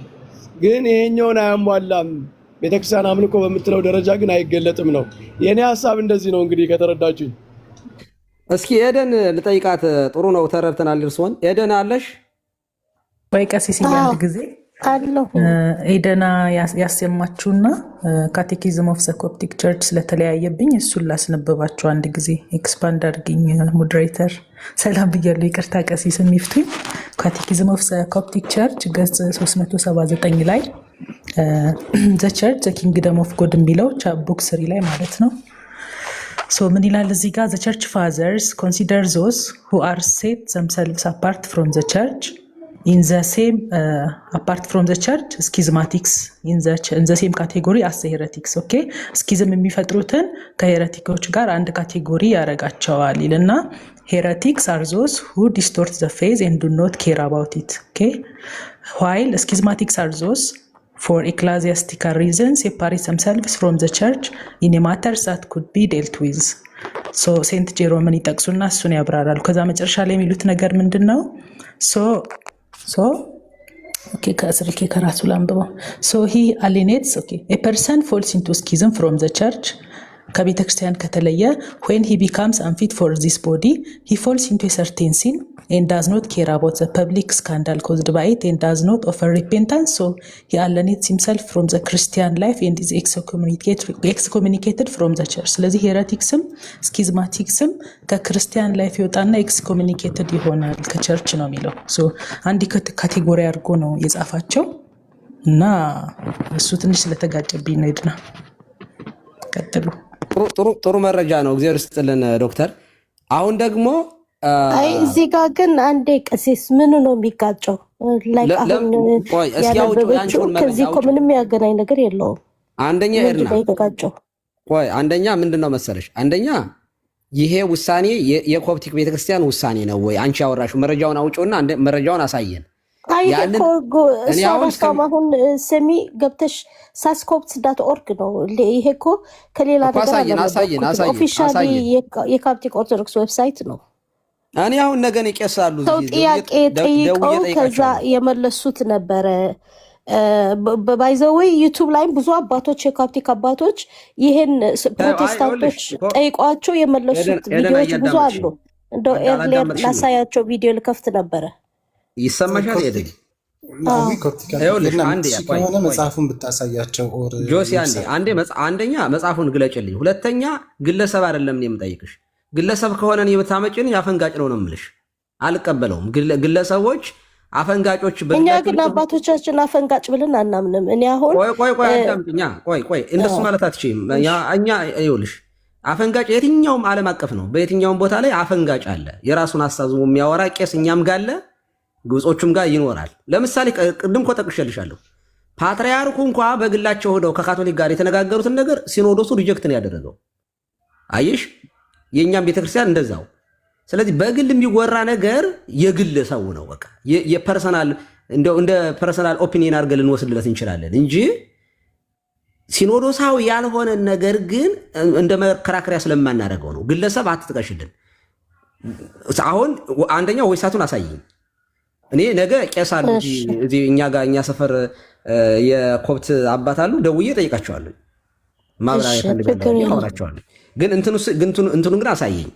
ግን ይሄኛውን አያሟላም። ቤተክርስቲያን አምልኮ በምትለው ደረጃ ግን አይገለጥም ነው የኔ ሐሳብ። እንደዚህ ነው እንግዲህ ከተረዳችሁኝ። እስኪ ኤደን ልጠይቃት። ጥሩ ነው ተረድተናል። እርስዎን ኤደን አለሽ ወይ? ቀሲስ አንድ ጊዜ አለሁ ኤደና ያሰማችሁና ካቴኪዝም ኦፍ ዘ ኮፕቲክ ቸርች ስለተለያየብኝ እሱን ላስነበባችሁ አንድ ጊዜ ኤክስፓንድ አድርጊኝ ሞዴሬተር። ሰላም ብያለሁ። ይቅርታ ቀሲስ የሚፍቱኝ። ካቴኪዝም ኦፍ ዘ ኮፕቲክ ቸርች ገጽ 379 ላይ ዘ ቸርች ዘ ኪንግደም ኦፍ ጎድ የሚለው ቡክ 3 ላይ ማለት ነው ምን ይላል እዚህ ጋር? the church fathers consider those who are set themselves apart from the church in the same apart from the church schismatics in the same category as the heretics. ኦኬ ስኪዝም የሚፈጥሩትን ከሄረቲኮች ጋር አንድ ካቴጎሪ ያረጋቸዋል ይልና heretics are those who distort the faith and do not care about it. Okay, while schismatics are those for ecclesiastical reasons separate themselves from the church in a matter that could be dealt with. so ሴንት ጄሮምን ይጠቅሱና እሱን ያብራራሉ። ከዛ መጨረሻ ላይ የሚሉት ነገር ምንድነው? okay ከስልኬ ከራሱ ላንብበው። so he alienates a person falls into schism from the church ከቤተ ክርስቲያን ከተለየ when he becomes unfit for this body he falls into a certain sin and does not care about the public scandal caused by it and does not offer repentance, so he alienates himself from the Christian life and is excommunicated from the church. ስለዚህ ሄረቲክስም ስኪዝማቲክስም ከክርስቲያን ላይፍ ይወጣና ኤክስኮሚኒኬትድ ይሆናል ከቸርች ነው የሚለው። አንድ ካቴጎሪ አድርጎ ነው የጻፋቸው እና እሱ ትንሽ ስለተጋጨብኝ ነው። ይድና ቀጥሉ። ጥሩ መረጃ ነው። እግዚአብሔር ይስጥልን ዶክተር። አሁን ደግሞ አይ እዚህ ጋር ግን አንዴ ቀሲስ ምን ነው የሚጋጨው? ከዚህ እኮ ምንም ያገናኝ ነገር የለውም። አንደኛ አንደኛ ምንድነው መሰለሽ? አንደኛ ይሄ ውሳኔ የኮፕቲክ ቤተክርስቲያን ውሳኔ ነው ወይ? አንቺ ያወራሽው መረጃውን አውጪውና መረጃውን አሳየን። አሁን ሰሚ ገብተሽ ሳስኮፕት.ኦርግ ነው። ይሄ እኮ ከሌላ ነገር ኦፊሻሊ የካፕቲክ ኦርቶዶክስ ዌብሳይት ነው። እኔ አሁን ነገን ይቀሳሉ ሰው ጥያቄ ጠይቀው ከዛ የመለሱት ነበረ። በባይዘዌ ዩቲዩብ ላይም ብዙ አባቶች የካፕቲክ አባቶች ይሄን ፕሮቴስታንቶች ጠይቋቸው የመለሱት ቪዲዮዎች ብዙ አሉ። እንደው ኤርሊየር ላሳያቸው ቪዲዮ ልከፍት ነበረ። ይሰማሻል? ከሆነ መጽሐፉን ብታሳያቸው ጆሲ አንደኛ መጽሐፉን ግለጭልኝ። ሁለተኛ ግለሰብ አይደለም እኔ የምጠይቅሽ። ግለሰብ ከሆነ እኔ ብታመጪኝ አፈንጋጭ ነው የምልሽ። አልቀበለውም። ግለሰቦች አፈንጋጮች እኛ ግን አባቶቻችን አፈንጋጭ ብለን አናምንም። እኔ አሁን ቆይ እንደሱ ማለት አትችይም። እኛ ይኸውልሽ አፈንጋጭ የትኛውም ዓለም አቀፍ ነው። በየትኛውም ቦታ ላይ አፈንጋጭ አለ። የራሱን አስተሳሰብ የሚያወራ ቄስ እኛም ጋር አለ፣ ግብጾቹም ጋር ይኖራል። ለምሳሌ ቅድም እኮ ጠቅሼልሻለሁ። ፓትርያርኩ እንኳ በግላቸው ሄደው ከካቶሊክ ጋር የተነጋገሩትን ነገር ሲኖዶሱ ሪጀክት ነው ያደረገው። አየሽ፣ የእኛም ቤተክርስቲያን እንደዛው። ስለዚህ በግል የሚወራ ነገር የግል ሰው ነው። በቃ የፐርሰናል እንደ ፐርሰናል ኦፒኒየን አድርገን ልንወስድለት እንችላለን እንጂ ሲኖዶሳዊ ያልሆነ ነገር ግን እንደ መከራከሪያ ስለማናደርገው ነው። ግለሰብ አትጥቀሽልን። አሁን አንደኛው ወይሳቱን አሳይኝ። እኔ ነገ ቄስ አሉ እዚህ እኛ ጋር እኛ ሰፈር የኮፕት አባት አሉ። ደውዬ ጠይቃቸዋለሁ። ማብራሪያ ፈልጋለሁ፣ አወራቸዋለሁ። ግን እንትኑ ግን አሳየኝ።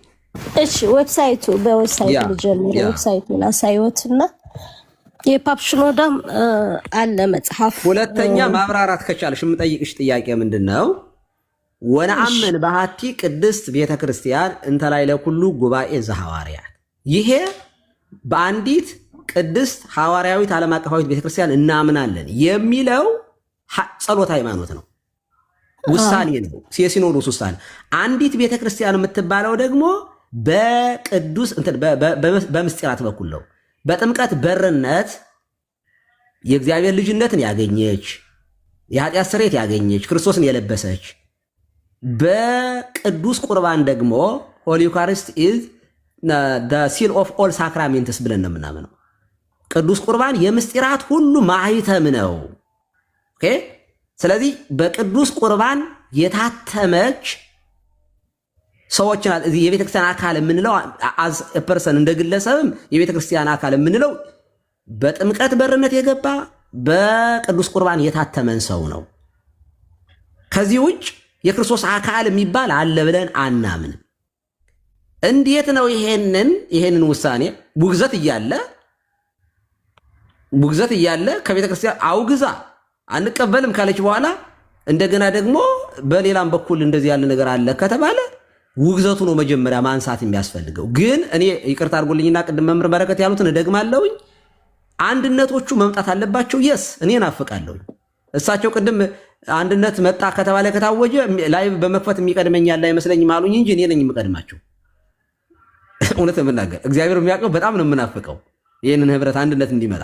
እሺ ዌብሳይቱ በዌብሳይቱ ልጀምር። ዌብሳይቱን አሳይዎትና የፓፕሽኖዳም አለ መጽሐፍ። ሁለተኛ ማብራራት ከቻልሽ የምጠይቅሽ ጥያቄ ምንድነው? ወነአምን በሃቲ ቅድስት ቤተክርስቲያን እንተላይ ለኩሉ ጉባኤ ዘሐዋርያት። ይሄ በአንዲት ቅድስት ሐዋርያዊት ዓለም አቀፋዊት ቤተክርስቲያን እናምናለን የሚለው ጸሎት ሃይማኖት ነው፣ ውሳኔ ነው፣ የሲኖዶስ ውሳኔ። አንዲት ቤተክርስቲያን የምትባለው ደግሞ በቅዱስ በምስጢራት በኩል ነው። በጥምቀት በርነት የእግዚአብሔር ልጅነትን ያገኘች፣ የኃጢአት ስርየት ያገኘች፣ ክርስቶስን የለበሰች፣ በቅዱስ ቁርባን ደግሞ ሆሊ ዩካሪስት ኢዝ the seal of all sacraments ብለን ነው የምናምነው። ቅዱስ ቁርባን የምስጢራት ሁሉ ማህተም ነው። ኦኬ። ስለዚህ በቅዱስ ቁርባን የታተመች ሰዎችን የቤተክርስቲያን አካል የምንለው as a person እንደ ግለሰብም የቤተክርስቲያን አካል የምንለው በጥምቀት በርነት የገባ በቅዱስ ቁርባን የታተመን ሰው ነው። ከዚህ ውጭ የክርስቶስ አካል የሚባል አለ ብለን አናምንም። እንዴት ነው ይሄንን ውሳኔ ውግዘት እያለ ከቤተክርስቲያን አውግዛ አንቀበልም ካለች በኋላ እንደገና ደግሞ በሌላም በኩል እንደዚህ ያለ ነገር አለ ከተባለ ውግዘቱ ነው መጀመሪያ ማንሳት የሚያስፈልገው። ግን እኔ ይቅርታ አድርጎልኝና ቅድም መምህር በረከት ያሉትን እደግማለሁኝ። አንድነቶቹ መምጣት አለባቸው። የስ እኔ ናፍቃለሁኝ። እሳቸው ቅድም አንድነት መጣ ከተባለ ከታወጀ ላይ በመክፈት የሚቀድመኝ ያለ አይመስለኝም አሉኝ እንጂ እኔ ነኝ የምቀድማቸው። እውነት የምናገር እግዚአብሔር የሚያውቀው በጣም ነው የምናፍቀው ይህንን ህብረት አንድነት እንዲመጣ።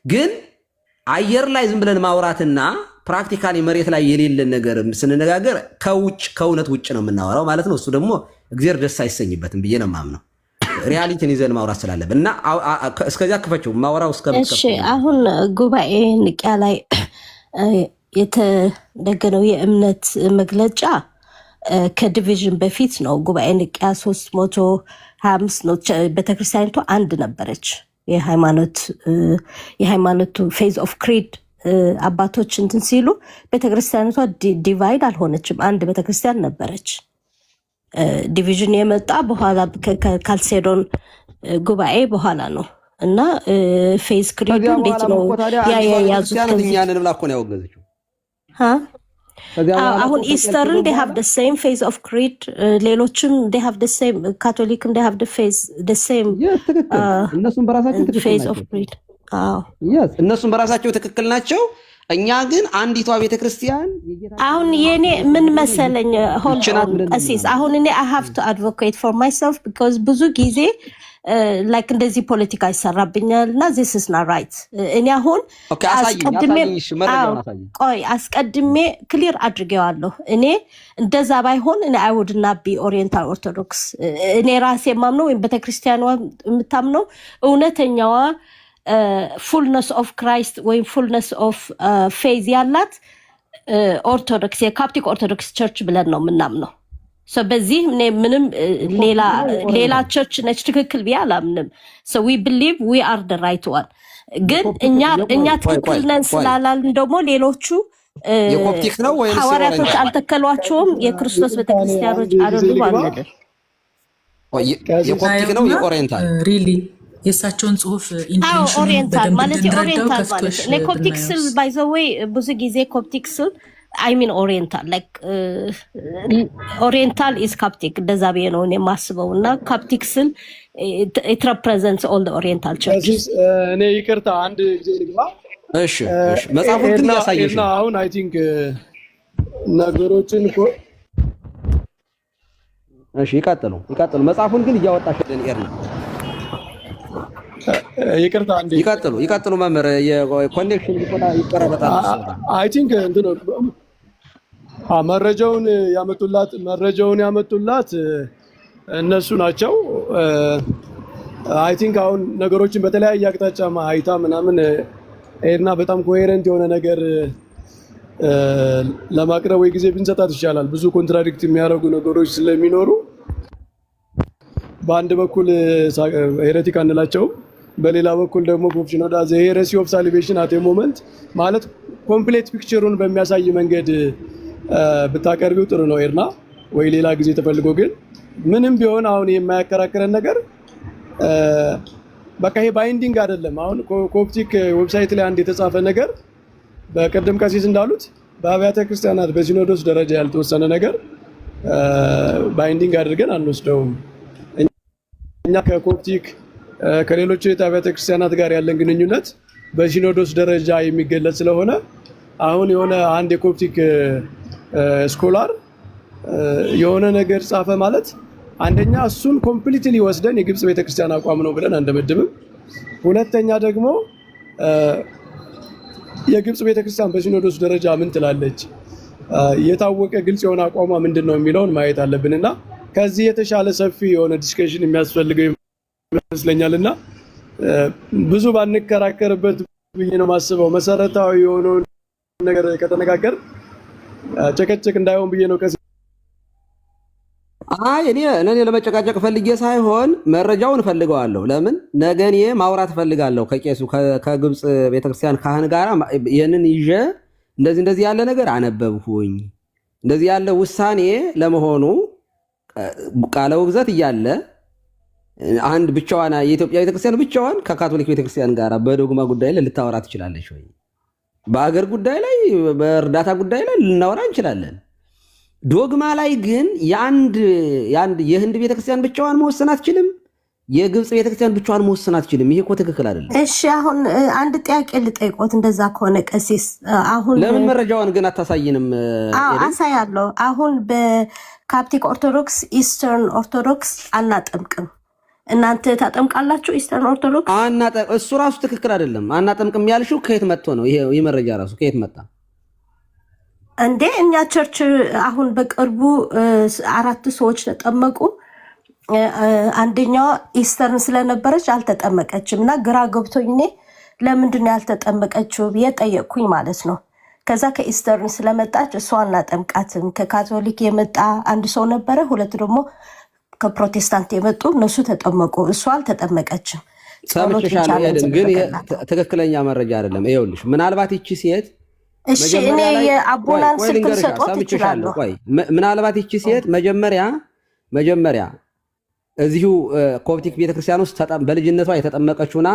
ግን አየር ላይ ዝም ብለን ማውራትና ፕራክቲካሊ መሬት ላይ የሌለን ነገር ስንነጋገር ከእውነት ውጭ ነው የምናወራው ማለት ነው። እሱ ደግሞ እግዚአብሔር ደስ አይሰኝበትም ብዬ ነው የማምነው። ሪያሊቲን ይዘን ማውራት ስላለብን እና እስከዚያ ክፈችው ማውራው እስከምትከፍ። እሺ አሁን ጉባኤ ንቅያ ላይ የተደገነው የእምነት መግለጫ ከዲቪዥን በፊት ነው። ጉባኤ ንቅያ 325 ነው። ቤተክርስቲያኒቱ አንድ ነበረች። የሃይማኖቱ ፌዝ ኦፍ ክሪድ አባቶች እንትን ሲሉ ቤተክርስቲያኒቷ ዲቫይድ አልሆነችም። አንድ ቤተክርስቲያን ነበረች። ዲቪዥን የመጣ በኋላ ካልሴዶን ጉባኤ በኋላ ነው እና ፌዝ ክሪዱ እንዴት ነው ያያያዙት? እኛንን ብላ እኮ ነው ያወገዘችው። አሁን ኢስተርን they have the same phase of creed ሌሎችም they have the same ካቶሊክም they have the same እነሱም በራሳቸው ትክክል phase of creed እነሱም በራሳቸው ትክክል ናቸው። እኛ ግን አንዲቷ ቤተክርስቲያን አሁን የኔ ምን መሰለኝ ቀሲስ አሁን እኔ I have to advocate for myself because ብዙ ጊዜ ላይክ እንደዚህ ፖለቲካ ይሰራብኛል እና this is not right። እኔ አሁን አስቀድሜ ክሊር አድርጌዋለሁ። እኔ እንደዛ ባይሆን እኔ I would not be Oriental Orthodox። እኔ ራሴ የማምነው ወይም ቤተክርስቲያኗ የምታምነው እውነተኛዋ fullness of Christ ወይም fullness of faith ያላት ኦርቶዶክስ የካፕቲክ ኦርቶዶክስ ቸርች ብለን ነው የምናምነው። በዚህ ምንም ሌላ ቸርች ነች ትክክል ብዬ አላምንም። we believe we are the right one። ግን እኛ ትክክል ነን ስላላልን ደግሞ ሌሎቹ የኮፕቲክ ነው ወይስ ሐዋርያቶች አልተከሏቸውም? የክርስቶስ ቤተክርስቲያኖች አይደሉም ማለት ነው። የኮፕቲክ ነው የኦሪየንታል ሪሊ የእሳቸውን ጽሁፍ ኦሪየንታል ማለት የኦሪየንታል ማለት ነው። ኮፕቲክ ስል ባይ ዘ ዌይ ብዙ ጊዜ ኮፕቲክ ስል I mean oriental like oriental is Coptic እንደዛ ብዬ ነው እኔ የማስበው እና Coptic ስል it represents all the oriental churches። እኔ ይቅርታ አንድ ጊዜ ልግባ። እሺ መጽሐፉን ግን ያሳየሽ እና አሁን I think ነገሮችን እሺ ይቀጥሉ መጽሐፉን ግን እያወጣሽልን ኤርና ይቅርታ አንዴ ይቀጥሉ መምህር የኮኔክሽን ይቆራረጣል። I think እንትኑ መረጃውን ያመጡላት እነሱ ናቸው። I think አሁን ነገሮችን በተለያየ አቅጣጫ አይታ ምናምን ኤርና በጣም ኮሄረንት የሆነ ነገር ለማቅረብ ወይ ጊዜ ብንሰጣት ይሻላል። ብዙ ኮንትራዲክት የሚያደርጉ ነገሮች ስለሚኖሩ በአንድ በኩል ሄሬቲክ አንላቸው፣ በሌላ በኩል ደግሞ ኮፕሽን ወዳ ዘ ሄሬሲ ኦፍ ሳልቬሽን አት ሞመንት ማለት ኮምፕሌት ፒክቸሩን በሚያሳይ መንገድ ብታቀርቢው ጥሩ ነው ኤርና። ወይ ሌላ ጊዜ ተፈልጎ ግን ምንም ቢሆን አሁን የማያከራክረን ነገር በቃ ይሄ ባይንዲንግ አይደለም። አሁን ኮፕቲክ ዌብሳይት ላይ አንድ የተጻፈ ነገር በቀደም ቀሲስ እንዳሉት በአብያተ ክርስቲያናት በሲኖዶስ ደረጃ ያልተወሰነ ነገር ባይንዲንግ አድርገን አንወስደውም። እኛ ከኮፕቲክ ከሌሎች አብያተ ክርስቲያናት ጋር ያለን ግንኙነት በሲኖዶስ ደረጃ የሚገለጽ ስለሆነ አሁን የሆነ አንድ የኮፕቲክ ስኮላር የሆነ ነገር ጻፈ ማለት አንደኛ እሱን ኮምፕሊትሊ ወስደን የግብጽ ቤተክርስቲያን አቋም ነው ብለን አንደመድምም። ሁለተኛ ደግሞ የግብጽ ቤተክርስቲያን በሲኖዶስ ደረጃ ምን ትላለች፣ የታወቀ ግልጽ የሆነ አቋሟ ምንድነው የሚለውን ማየት አለብንና ከዚህ የተሻለ ሰፊ የሆነ ዲስከሽን የሚያስፈልገው ይመስለኛልና ብዙ ባንከራከርበት ብዬ ነው ማስበው። መሰረታዊ የሆነውን ነገር ከተነጋገር ጨቀጨቅ እንዳይሆን ብዬ ነው። እኔ ለመጨቃጨቅ ፈልጌ ሳይሆን መረጃውን እፈልገዋለሁ። ለምን ነገ እኔ ማውራት እፈልጋለሁ ከቄሱ ከግብፅ ቤተክርስቲያን ካህን ጋር ይህንን ይዤ እንደዚህ ያለ ነገር አነበብኩኝ፣ እንደዚህ ያለ ውሳኔ ለመሆኑ ቃለ ውግዘት እያለ አንድ ብቻዋን የኢትዮጵያ ቤተክርስቲያን ብቻዋን ከካቶሊክ ቤተክርስቲያን ጋር በዶግማ ጉዳይ ላይ ልታወራ ትችላለች ወይ? በአገር ጉዳይ ላይ በእርዳታ ጉዳይ ላይ ልናወራ እንችላለን። ዶግማ ላይ ግን የህንድ ቤተክርስቲያን ብቻዋን መወሰን አትችልም። የግብፅ ቤተክርስቲያን ብቻዋን መወሰን አትችልም። ይሄ እኮ ትክክል አይደለም። እሺ አሁን አንድ ጥያቄ ልጠይቆት። እንደዛ ከሆነ ቀሲስ አሁን ለምን መረጃውን ግን አታሳይንም? አሳያለሁ። አሁን በካፕቲክ ኦርቶዶክስ፣ ኢስተርን ኦርቶዶክስ አናጠምቅም። እናንተ ታጠምቃላችሁ? ኢስተርን ኦርቶዶክስ እሱ ራሱ ትክክል አይደለም። አናጠምቅም ያልሽው ከየት መጥቶ ነው? ይሄ መረጃ ራሱ ከየት መጣ እንዴ? እኛ ቸርች አሁን በቅርቡ 4 ሰዎች ተጠመቁ። አንደኛዋ ኢስተርን ስለነበረች አልተጠመቀችም እና ግራ ገብቶኝ እኔ ለምንድን ያልተጠመቀችው ብዬ ጠየቅኩኝ ማለት ነው። ከዛ ከኢስተርን ስለመጣች እሷ አናጠምቃትም። ከካቶሊክ የመጣ አንድ ሰው ነበረ፣ 2 ደግሞ ከፕሮቴስታንት የመጡ እነሱ ተጠመቁ፣ እሷ አልተጠመቀችም። ሰምቼሻለሁ፣ ግን ትክክለኛ መረጃ አይደለም። ይኸውልሽ ምናልባት ይቺ ሴት እሺ እኔ የአቦናን ስልክ ሰጥቶት ይችላል። ምናልባት ይቺ ሴት መጀመሪያ እዚሁ ኮፕቲክ ቤተክርስቲያን ውስጥ በልጅነቷ የተጠመቀችውና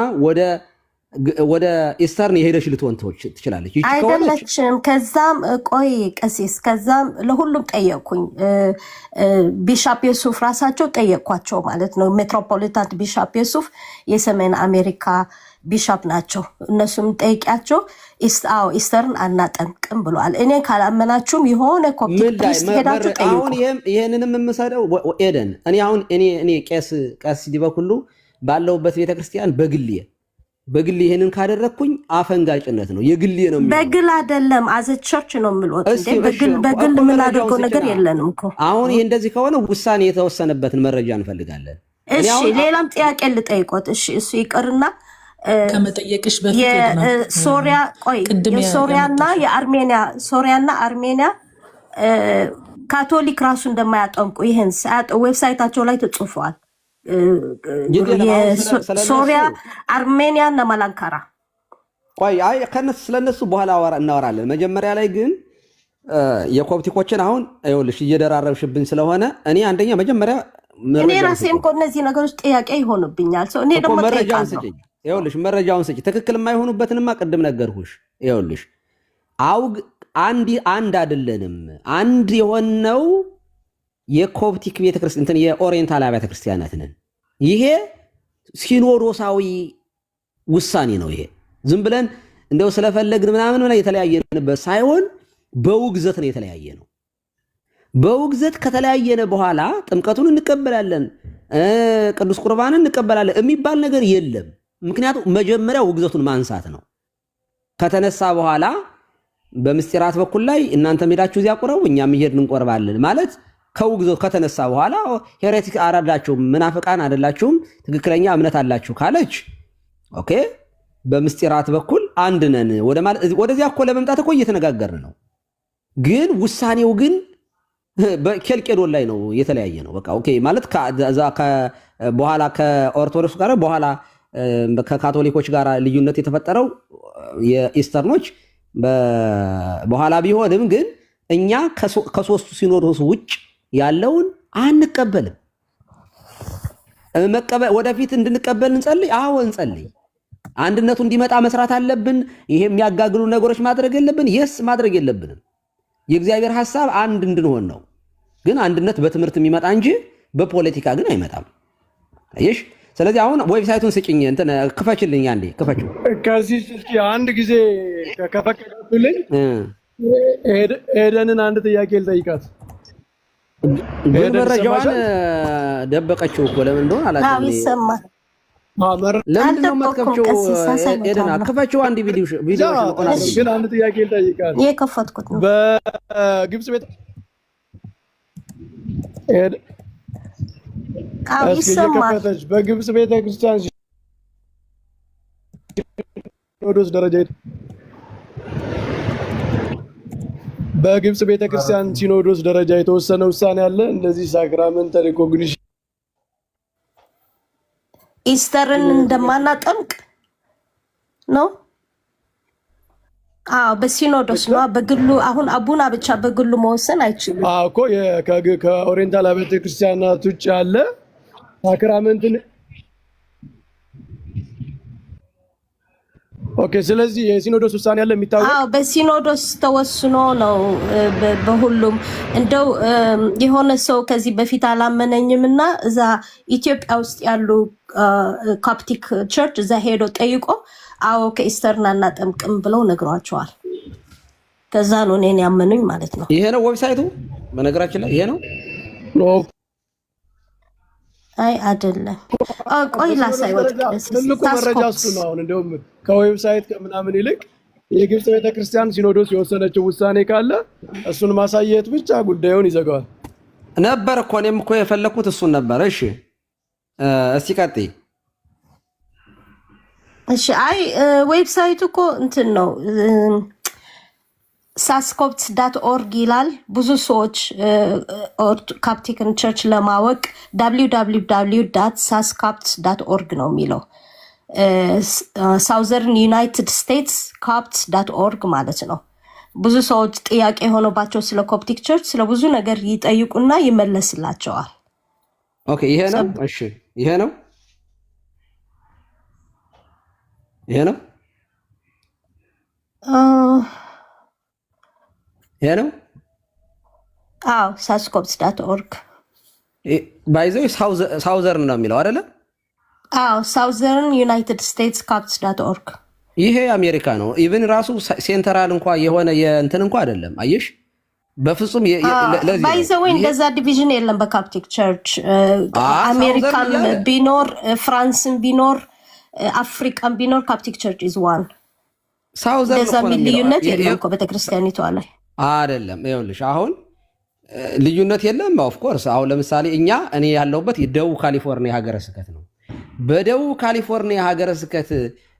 ወደ ኢስተርን የሄደች ልትሆን ትችላለች። አይደለችም። ከዛም ቆይ ቀሲስ፣ ከዛም ለሁሉም ጠየቅኩኝ። ቢሻፕ ዮሱፍ ራሳቸው ጠየቅኳቸው ማለት ነው። ሜትሮፖሊታን ቢሻፕ ዮሱፍ የሰሜን አሜሪካ ቢሻፕ ናቸው። እነሱም ጠይቂያቸው ኢስተርን አናጠምቅም ብለዋል። እኔ ካላመናችሁም የሆነ ኮፕቲክ ፕሪስት ሄዳችሁ ጠይቁ። አሁን ይሄንንም የምሰደው ኤደን እኔ ቄስ ዲበኩሉ ባለውበት ቤተክርስቲያን በግል ይሄንን ካደረግኩኝ አፈንጋጭነት ነው። የግል ነው። በግል አይደለም፣ አዘ ቸርች ነው የምልወት እንዴ። በግል የምናደርገው ነገር የለንም እኮ። አሁን ይሄ እንደዚህ ከሆነ ውሳኔ የተወሰነበትን መረጃ እንፈልጋለን። እሺ ሌላም ጥያቄ ልጠይቆት። እሺ እሱ ይቅርና ከመጠየቅሽ በፊት የሶሪያ ሶሪያና አርሜኒያ ካቶሊክ ራሱ እንደማያጠምቁ ይህን ዌብሳይታቸው ላይ ተጽፏል። ሶሪያ፣ አርሜኒያ እና ማላንካራ። ቆይ ስለነሱ በኋላ እናወራለን። መጀመሪያ ላይ ግን የኮፕቲኮችን አሁን ይኸውልሽ እየደራረብሽብኝ ስለሆነ እኔ አንደኛ መጀመሪያ እኔ ራሴም እኮ እነዚህ ነገሮች ጥያቄ ይሆኑብኛል። እኔ ደግሞ መረጃውን ስጭኝ። ይኸውልሽ መረጃውን ስጭኝ። ትክክል የማይሆኑበትንማ ቅድም ነገርኩሽ። ይኸውልሽ አንድ አይደለንም። አንድ የሆነው የኮፕቲክ ቤተክርስቲያን የኦሪየንታል አብያተ ክርስቲያናት ነን። ይሄ ሲኖዶሳዊ ውሳኔ ነው። ይሄ ዝም ብለን እንደው ስለፈለግን ምናምን የተለያየንበት ሳይሆን በውግዘት ነው የተለያየ ነው። በውግዘት ከተለያየነ በኋላ ጥምቀቱን እንቀበላለን፣ ቅዱስ ቁርባንን እንቀበላለን የሚባል ነገር የለም። ምክንያቱም መጀመሪያ ውግዘቱን ማንሳት ነው። ከተነሳ በኋላ በምስጢራት በኩል ላይ እናንተ ሄዳችሁ እዚያ ቁረቡ፣ እኛም ሄድን እንቆርባለን ማለት ከውግዘቱ ከተነሳ በኋላ ሄሬቲክ አራዳችሁም ምናፍቃን አይደላችሁም ትክክለኛ እምነት አላችሁ ካለች ኦኬ፣ በምስጢራት በኩል አንድ ነን ወደዚያ እኮ ለመምጣት እኮ እየተነጋገርን ነው። ግን ውሳኔው ግን በኬልቄዶን ላይ ነው የተለያየ ነው። በቃ ኦኬ ማለት በኋላ ከኦርቶዶክስ ጋር በኋላ ከካቶሊኮች ጋር ልዩነት የተፈጠረው የኢስተርኖች በኋላ ቢሆንም ግን እኛ ከሶስቱ ሲኖዶስ ውጭ ያለውን አንቀበልም። ወደፊት እንድንቀበል እንጸልይ። አዎ እንጸልይ። አንድነቱ እንዲመጣ መስራት አለብን። ይሄ የሚያጋግሉ ነገሮች ማድረግ የለብን። የስ ማድረግ የለብንም። የእግዚአብሔር ሐሳብ አንድ እንድንሆን ነው። ግን አንድነት በትምህርት የሚመጣ እንጂ በፖለቲካ ግን አይመጣም። አይሽ። ስለዚህ አሁን ዌብሳይቱን ስጭኝ፣ ክፈችልኝ፣ አንዴ ክፈችው። ከዚህ አንድ ጊዜ ከፈቀዳችሁልኝ ኤደንን አንድ ጥያቄ ልጠይቃት። ግን መረጃዋን ደበቀችው እኮ ለምን እንደሆነ አላውቅም። ይሰማል። ለምንድን ነው የምትከፍቺው? ኤደን ክፈችው አንድ ቪዲዮ ግን አንድ ጥያቄ ልጠይቃት። የከፈትኩት ነው። በግብጽ ቤት ይሰማል። በግብጽ ቤተክርስቲያን ሲኖዶስ ደረጃ በግብጽ ቤተክርስቲያን ሲኖዶስ ደረጃ የተወሰነ ውሳኔ አለ። እንደዚህ ሳክራመንት ሪኮግኒሽን ኢስተርን እንደማናጠምቅ ነው። በሲኖዶስ ነው። በግሉ አሁን አቡና ብቻ በግሉ መወሰን አይችልም እኮ። ከኦሪየንታል አብያተ ክርስቲያናት ውጭ ያለ ሳክራመንትን ኦኬ። ስለዚህ የሲኖዶስ ውሳኔ ያለ የሚታወቅ በሲኖዶስ ተወስኖ ነው በሁሉም። እንደው የሆነ ሰው ከዚህ በፊት አላመነኝም እና እዛ ኢትዮጵያ ውስጥ ያሉ ኮፕቲክ ቸርች እዛ ሄዶ ጠይቆ አዎ ከኢስተርን አናጠምቅም ብለው ነግሯቸዋል። ከዛ ነው እኔን ያመኑኝ ማለት ነው። ይሄ ነው ዌብሳይቱ። በነገራችን ላይ ይሄ ነው። አይ አይደለም። ቆይ ላሳይ። ትልቁ መረጃ እሱ ነው። አሁን እንደውም ከዌብሳይት ከምናምን ይልቅ የግብጽ ቤተክርስቲያን ሲኖዶስ የወሰነችው ውሳኔ ካለ እሱን ማሳየት ብቻ ጉዳዩን ይዘጋዋል ነበር እኮ። እኔም እኮ የፈለኩት እሱን ነበር። እሺ እስቲ ቀጥይ። እሺ አይ ዌብሳይቱ እኮ እንትን ነው sascopts.org ይላል። ብዙ ሰዎች ካፕቲክን ቸርች ለማወቅ www.sascopts.org ነው የሚለው። ሳውዘርን ዩናይትድ ስቴትስ ኮፕትስ.org ማለት ነው። ብዙ ሰዎች ጥያቄ የሆነባቸው ስለ ኮፕቲክ ቸርች ስለ ብዙ ነገር ይጠይቁና ይመለስላቸዋል። ኦኬ ይሄ ነው። እሺ ይሄ ነው። ይሄ ነው። ይሄ ነው። አዎ sascopts.org ባይዘው ሳውዘርን ነው የሚለው አይደለ? አዎ ሳውዘርን ዩናይትድ ስቴትስ ኮፕትስ.org ይሄ አሜሪካ ነው። ኢቭን ራሱ ሴንትራል እንኳን የሆነ የእንትን እንኳን አይደለም። አየሽ በፍጹም ለዚህ ባይዘው እንደዛ ዲቪዥን የለም በካፕቲክ ቸርች። አሜሪካን ቢኖር ፍራንስን ቢኖር አፍሪካን ቢኖር ካፕቲክ ቸርች ኢዝ ዋን። ሳውዘርን እንደዛ ልዩነት የለም እኮ ቤተክርስቲያኒቷ ላይ አይደለም። ይኸውልሽ አሁን ልዩነት የለም። ኦፍ ኮርስ አሁን ለምሳሌ እኔ ያለሁበት የደቡብ ካሊፎርኒያ ሀገረ ስብከት ነው። በደቡብ ካሊፎርኒያ ሀገረ ስብከት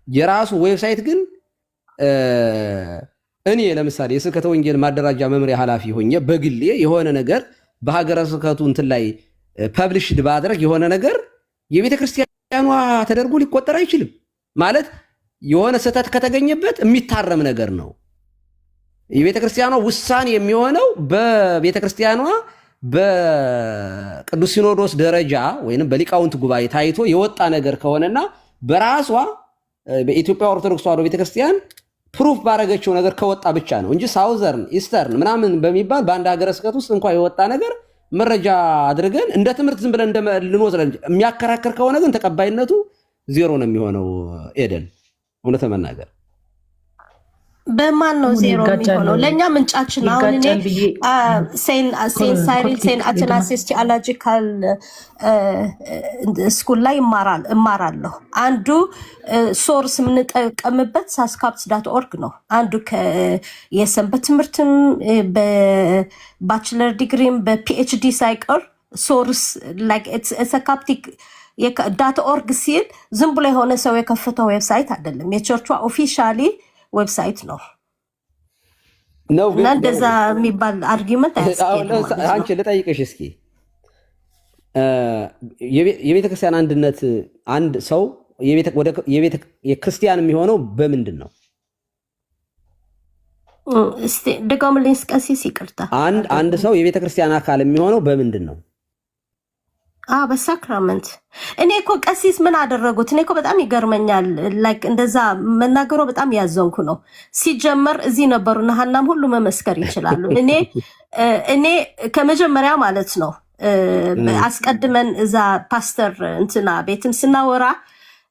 የራሱ ዌብሳይት ግን እኔ ለምሳሌ የስብከተ ወንጌል ማደራጃ መምሪያ ኃላፊ ሆኜ በግሌ የሆነ ነገር በሀገረ ስብከቱ እንትን ላይ ፐብሊሽድ ባድረግ የሆነ ነገር የቤተ ክርስቲያኗ ተደርጎ ሊቆጠር አይችልም። ማለት የሆነ ስህተት ከተገኘበት የሚታረም ነገር ነው። የቤተ ክርስቲያኗ ውሳኔ የሚሆነው በቤተ ክርስቲያኗ በቅዱስ ሲኖዶስ ደረጃ ወይንም በሊቃውንት ጉባኤ ታይቶ የወጣ ነገር ከሆነና በራሷ በኢትዮጵያ ኦርቶዶክስ ተዋሕዶ ቤተክርስቲያን ፕሩፍ ባረገችው ነገር ከወጣ ብቻ ነው እንጂ ሳውዘርን ኢስተርን ምናምን በሚባል በአንድ ሀገረ ስብከት ውስጥ እንኳን የወጣ ነገር መረጃ አድርገን እንደ ትምህርት ዝም ብለን ልንወስድ የሚያከራክር ከሆነ ግን ተቀባይነቱ ዜሮ ነው የሚሆነው። ኤደን እውነት መናገር በማን ነው ዜሮ የሚሆነው? ለእኛ ምንጫችን አሁን እኔ ሴንት ሳይሪል ሴንት አትናሲስ ቲኦሎጂካል ስኩል ላይ እማራለሁ። አንዱ ሶርስ የምንጠቀምበት sascopts.org ነው። አንዱ የሰንበት ትምህርትም በባችለር ዲግሪም በፒኤችዲ ሳይቀር ሶርስ ካፕቲክ .org ሲል ዝም ብሎ የሆነ ሰው የከፈተው ዌብሳይት አይደለም። የቸርቿ ኦፊሻሊ ዌብሳይት ነው እና እንደዛ የሚባል አርጊመንት አያስኬድም። አንቺ ልጠይቅሽ እስኪ የቤተክርስቲያን አንድነት አንድ ሰው የክርስቲያን የሚሆነው በምንድን ነው? እስቲ ድገምልኝ ቀሲስ፣ ይቅርታ። አንድ ሰው የቤተክርስቲያን አካል የሚሆነው በምንድን ነው? በሳክራመንት። እኔ እኮ ቀሲስ ምን አደረጉት? እኔ እኮ በጣም ይገርመኛል። ላይክ እንደዛ መናገሩ በጣም ያዘንኩ ነው። ሲጀመር እዚህ ነበሩና ሀናም ሁሉ መመስከር ይችላሉ። እኔ ከመጀመሪያ ማለት ነው አስቀድመን እዛ ፓስተር እንትና ቤትም ስናወራ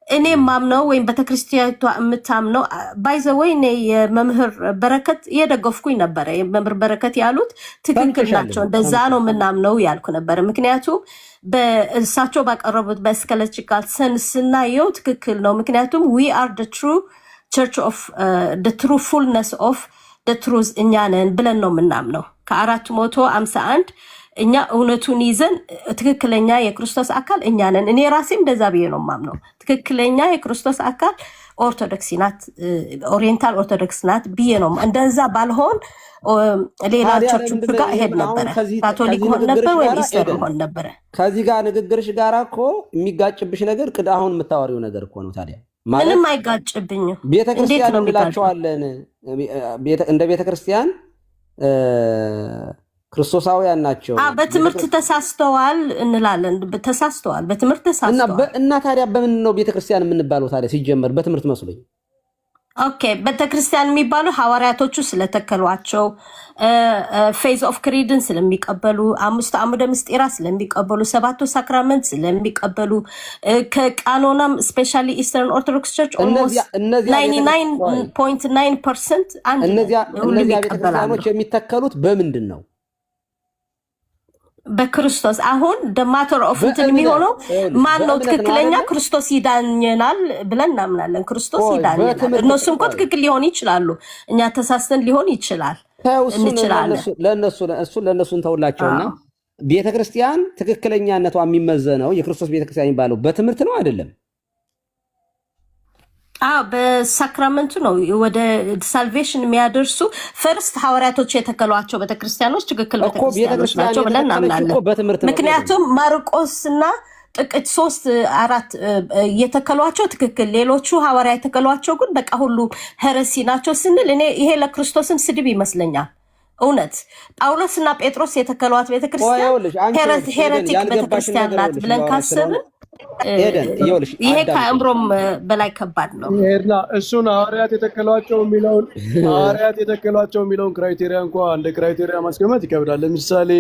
እኔ ማምነው ወይም ቤተክርስቲያኗ የምታምነው ባይዘወይ እኔ የመምህር በረከት እየደገፍኩኝ ነበረ። የመምህር በረከት ያሉት ትክክል ናቸው፣ እንደዛ ነው ምናምነው ያልኩ ነበረ። ምክንያቱም በእሳቸው ባቀረቡት በስኬለቲካል ሰንስ ስናየው ትክክል ነው። ምክንያቱም ዊ አር ደ ትሩ ቸርች ኦፍ ደ ትሩ ፉልነስ ኦፍ ደ ትሩዝ እኛ ነን ብለን ነው ምናምነው። ከ451 እኛ እውነቱን ይዘን ትክክለኛ የክርስቶስ አካል እኛ ነን። እኔ ራሴም እንደዛ ብዬ ነው ማምነው። ትክክለኛ የክርስቶስ አካል ኦርቶዶክስ ናት፣ ኦሪየንታል ኦርቶዶክስ ናት ብዬ ነው። እንደዛ ባልሆን ሌላ ቸርች ጋር ሄድ ነበረ፣ ካቶሊክ ሆን ነበር ወይ ኢስተር ሆን ነበረ። ከዚህ ጋር ንግግርሽ ጋር እኮ የሚጋጭብሽ ነገር አሁን የምታወሪው ነገር እኮ ነው። ታዲያ ምንም አይጋጭብኝም። ቤተክርስቲያን እንላቸዋለን። እንደ ቤተክርስቲያን ክርስቶሳውያን ናቸው። በትምህርት ተሳስተዋል እንላለን። ተሳስተዋል፣ በትምህርት ተሳስተዋል። እና ታዲያ በምን ነው ቤተክርስቲያን የምንባለው? ታዲያ ሲጀመር በትምህርት መስሎኝ። ኦኬ ቤተክርስቲያን የሚባሉ ሐዋርያቶቹ ስለተከሏቸው ፌዝ ኦፍ ክሪድን ስለሚቀበሉ 5 አዕማደ ምስጢራት ስለሚቀበሉ 7 ሳክራመንት ስለሚቀበሉ ከቃኖናም ስፔሻሊ ኢስተርን ኦርቶዶክስ ቸርች ኦልሞስት 99.9% አንድ እነዚያ ቤተክርስቲያኖች የሚተከሉት በምንድን ነው? በክርስቶስ። አሁን ደማተር ኦፍ እንትን የሚሆነው ማን ነው ትክክለኛ ክርስቶስ ይዳኘናል ብለን እናምናለን። ክርስቶስ ይዳኘናል። እነሱም እኮ ትክክል ሊሆን ይችላሉ፣ እኛ ተሳስተን ሊሆን ይችላል እንችላለን። ለእነሱ እንተውላቸውና ቤተክርስቲያን ትክክለኛነቷ የሚመዘነው የክርስቶስ ቤተክርስቲያን የሚባለው በትምህርት ነው አይደለም? በሳክራመንቱ ነው ወደ ሳልቬሽን የሚያደርሱ ፈርስት ሐዋርያቶች የተከሏቸው ቤተክርስቲያኖች ትክክል ቤተክርስቲያኖች ናቸው ብለን እናምናለን። ምክንያቱም ማርቆስና ጥቂት 3-4 የተከሏቸው ትክክል፣ ሌሎቹ ሐዋርያ የተከሏቸው ግን በቃ ሁሉ ሄረሲ ናቸው ስንል እኔ ይሄ ለክርስቶስም ስድብ ይመስለኛል። እውነት ጳውሎስና ጴጥሮስ የተከሏት ቤተክርስቲያን ሄረቲክ ቤተክርስቲያን ናት ብለን ካሰብን ይሄ ከአእምሮም በላይ ከባድ ነው። እሱን ሐዋርያት የተከሏቸው የሚለውን ክራይቴሪያ እንኳ እንደ ክራይቴሪያ ማስቀመጥ ይከብዳል። ለምሳሌ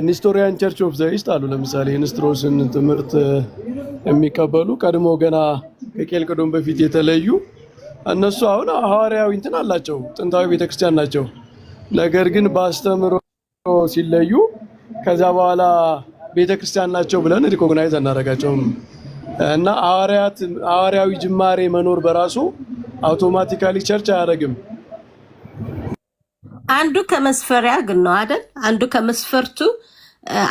ኒስቶሪያን ቸርች ኦፍ ዘ ኢስት አሉ። ለምሳሌ የንስጥሮስን ትምህርት የሚቀበሉ ቀድሞ ገና ከቄልቅዶም በፊት የተለዩ እነሱ አሁን ሐዋርያዊ እንትን አላቸው፣ ጥንታዊ ቤተክርስቲያን ናቸው። ነገር ግን በአስተምሮ ሲለዩ ከዛ በኋላ ቤተክርስቲያን ናቸው ብለን ሪኮግናይዝ አናደርጋቸውም። እና ሐዋርያዊ ጅማሬ መኖር በራሱ አውቶማቲካሊ ቸርች አያደርግም። አንዱ ከመስፈሪያ ግን ነው አይደል? አንዱ ከመስፈርቱ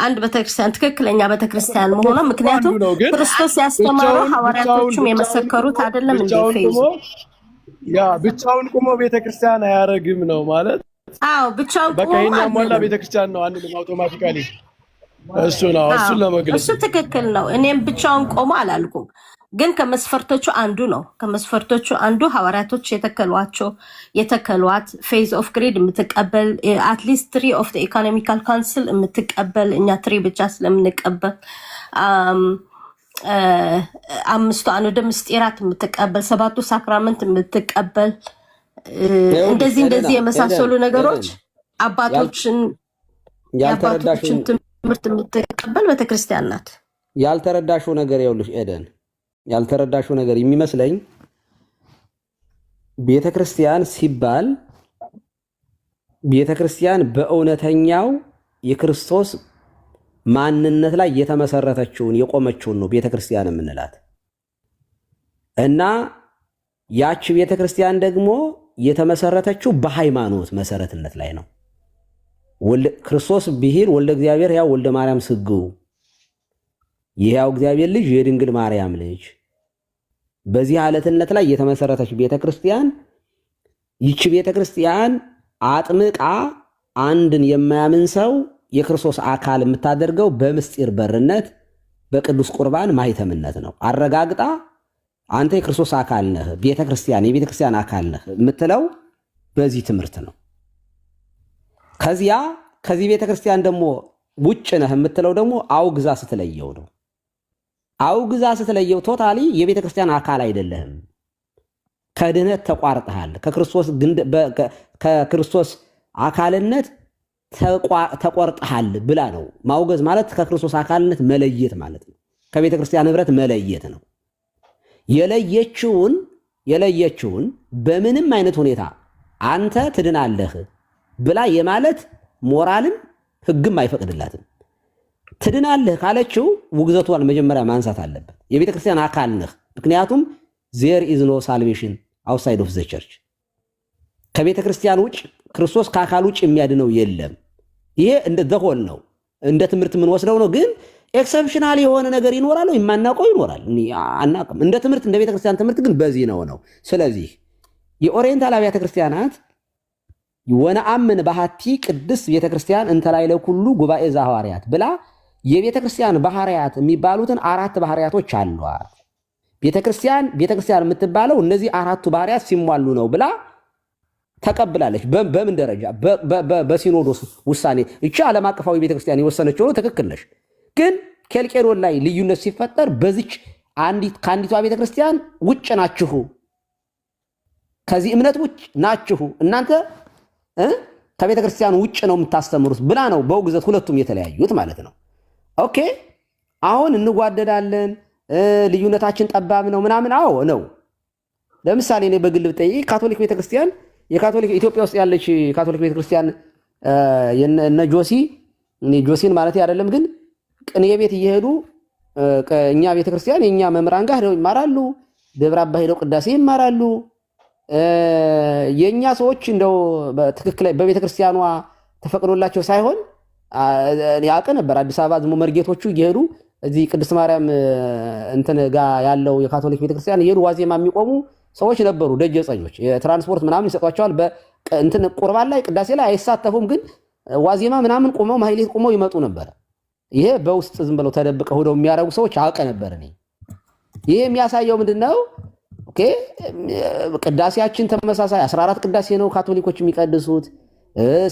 አንድ ቤተክርስቲያን ትክክለኛ ቤተክርስቲያን መሆኗ ምክንያቱም ክርስቶስ ያስተማረው ሐዋርያቶቹም የመሰከሩት አይደለም እንዴ? ፌዝ ብቻውን ቆሞ ቤተክርስቲያን አያደርግም ነው ማለት? ብቻውን ቆሞ በቃ የኛ ሞላ ቤተክርስቲያን ነው አንልም አውቶማቲካሊ። እሱን ለመግለጽ እሱ ትክክል ነው። እኔም ብቻውን ቆሞ አላልኩም፣ ግን ከመስፈርቶቹ አንዱ ነው። ከመስፈርቶቹ አንዱ ሐዋርያቶች የተከሏት ፌዝ ኦፍ ግሪድ የምትቀበል አትሊስት 3 ኦፍ ኢኮኖሚካል ካውንስል የምትቀበል እኛ 3 ብቻ ስለምንቀበል 5 አዕማደ ምስጢራት የምትቀበል 7 ሳክራመንት የምትቀበል እንደዚህ የመሳሰሉ ነገሮች አባቶችን የአባቶችን ትምህርት የምትቀበል ቤተክርስቲያን ናት። ያልተረዳሽው ነገር ይኸውልሽ ኤደን፣ ያልተረዳሽው ነገር የሚመስለኝ ቤተክርስቲያን ሲባል ቤተክርስቲያን በእውነተኛው የክርስቶስ ማንነት ላይ የተመሰረተችውን የቆመችውን ነው ቤተክርስቲያን የምንላት እና ያቺ ቤተክርስቲያን ደግሞ የተመሰረተችው በሃይማኖት መሰረትነት ላይ ነው። ክርስቶስ ብሂል ወልደ እግዚአብሔር ያው ወልደ ማርያም ስግው ይሄው እግዚአብሔር ልጅ የድንግል ማርያም ልጅ በዚህ አለትነት ላይ የተመሰረተች ቤተክርስቲያን ይቺ ቤተክርስቲያን አጥምቃ አንድን የማያምን ሰው የክርስቶስ አካል የምታደርገው በምስጢር በርነት በቅዱስ ቁርባን ማህተምነት ነው። አረጋግጣ አንተ የክርስቶስ አካል ነህ፣ ቤተክርስቲያን የቤተክርስቲያን አካል ነህ የምትለው በዚህ ትምህርት ነው። ከዚህ ቤተክርስቲያን ደግሞ ውጭ ነህ የምትለው ደግሞ አውግዛ ስትለየው ነው። አውግዛ ስትለየው ቶታሊ የቤተክርስቲያን አካል አይደለህም፣ ከድህነት ተቋርጠሃል፣ ከክርስቶስ አካልነት ተቆርጠሃል ብላ ነው። ማውገዝ ማለት ከክርስቶስ አካልነት መለየት ማለት ነው። ከቤተክርስቲያን ህብረት መለየት ነው። የለየችውን በምንም አይነት ሁኔታ አንተ ትድናለህ ብላ የማለት ሞራልም ህግም አይፈቅድላትም። ትድናለህ ካለችው ውግዘቷን መጀመሪያ ማንሳት አለበት። የቤተ ክርስቲያን አካል ነህ። ምክንያቱም there is no salvation outside of the church። ከቤተ ክርስቲያን ውጭ ክርስቶስ ከአካል ውጭ የሚያድነው የለም። ይሄ እንደ ዘሆል ነው፣ እንደ ትምህርት ምን ወስደው ነው። ግን ኤክሰፕሽናል የሆነ ነገር ይኖራል፣ የማናውቀው ይኖራል፣ አናውቅም። እንደ ትምህርት እንደ ቤተ ክርስቲያን ትምህርት ግን በዚህ ነው። ስለዚህ የኦሪየንታል አብያተ ክርስቲያናት ወነአምን ባህቲ ቅድስት ቤተክርስቲያን እንተላይለ ኩሉ ጉባኤ ዘሐዋርያት ብላ የቤተክርስቲያን ባህሪያት የሚባሉትን 4 ባህሪያቶች አሏት። ቤተክርስቲያን የምትባለው እነዚህ 4ቱ ባህሪያት ሲሟሉ ነው ብላ ተቀብላለች። በምን ደረጃ? በሲኖዶስ ውሳኔ። እቺ ዓለም አቀፋዊ ቤተክርስቲያን የወሰነችው ነው፣ ትክክል ነሽ። ግን ኬልቄዶን ላይ ልዩነት ሲፈጠር በዚች ከአንዲቷ ቤተክርስቲያን ውጭ ናችሁ ከዚህ እምነት ውጭ ናችሁ እናንተ ከቤተ ክርስቲያን ውጭ ነው የምታስተምሩት ብላ ነው በውግዘት ሁለቱም የተለያዩት ማለት ነው። ኦኬ አሁን እንጓደዳለን ልዩነታችን ጠባብ ነው ምናምን አዎ ነው። ለምሳሌ እኔ በግል ብጠይቅ ካቶሊክ ቤተክርስቲያን የካቶሊክ ኢትዮጵያ ውስጥ ያለች ካቶሊክ ቤተክርስቲያን የነ ጆሲን ማለት አይደለም ግን ቅኔ ቤት እየሄዱ እኛ ቤተክርስቲያን የኛ መምህራን ጋር ሄደው ይማራሉ። ደብረ አባ ሄደው ቅዳሴ ይማራሉ። የኛ ሰዎች እንደው በትክክል በቤተክርስቲያኗ ተፈቅዶላቸው ሳይሆን ያቀ ነበር አዲስ አበባ ዝሞ መርጌቶቹ እየሄዱ እዚህ ቅድስት ማርያም እንትን ጋር ያለው የካቶሊክ ቤተክርስቲያን እየሄዱ ዋዜማ የሚቆሙ ሰዎች ነበሩ። ደጀጸኞች የትራንስፖርት ምናምን ይሰጧቸዋል። በእንትን ቁርባን ላይ ቅዳሴ ላይ አይሳተፉም፣ ግን ዋዜማ ምናምን ቆመው ማህሌት ቆመው ይመጡ ነበር። ይሄ በውስጥ ዝም ብለው ተደብቀው ሄደው የሚያረጉ ሰዎች አውቀ ነበር እኔ። ይሄ የሚያሳየው ምንድነው? ኦኬ ቅዳሴያችን ተመሳሳይ 14 ቅዳሴ ነው ካቶሊኮች የሚቀድሱት።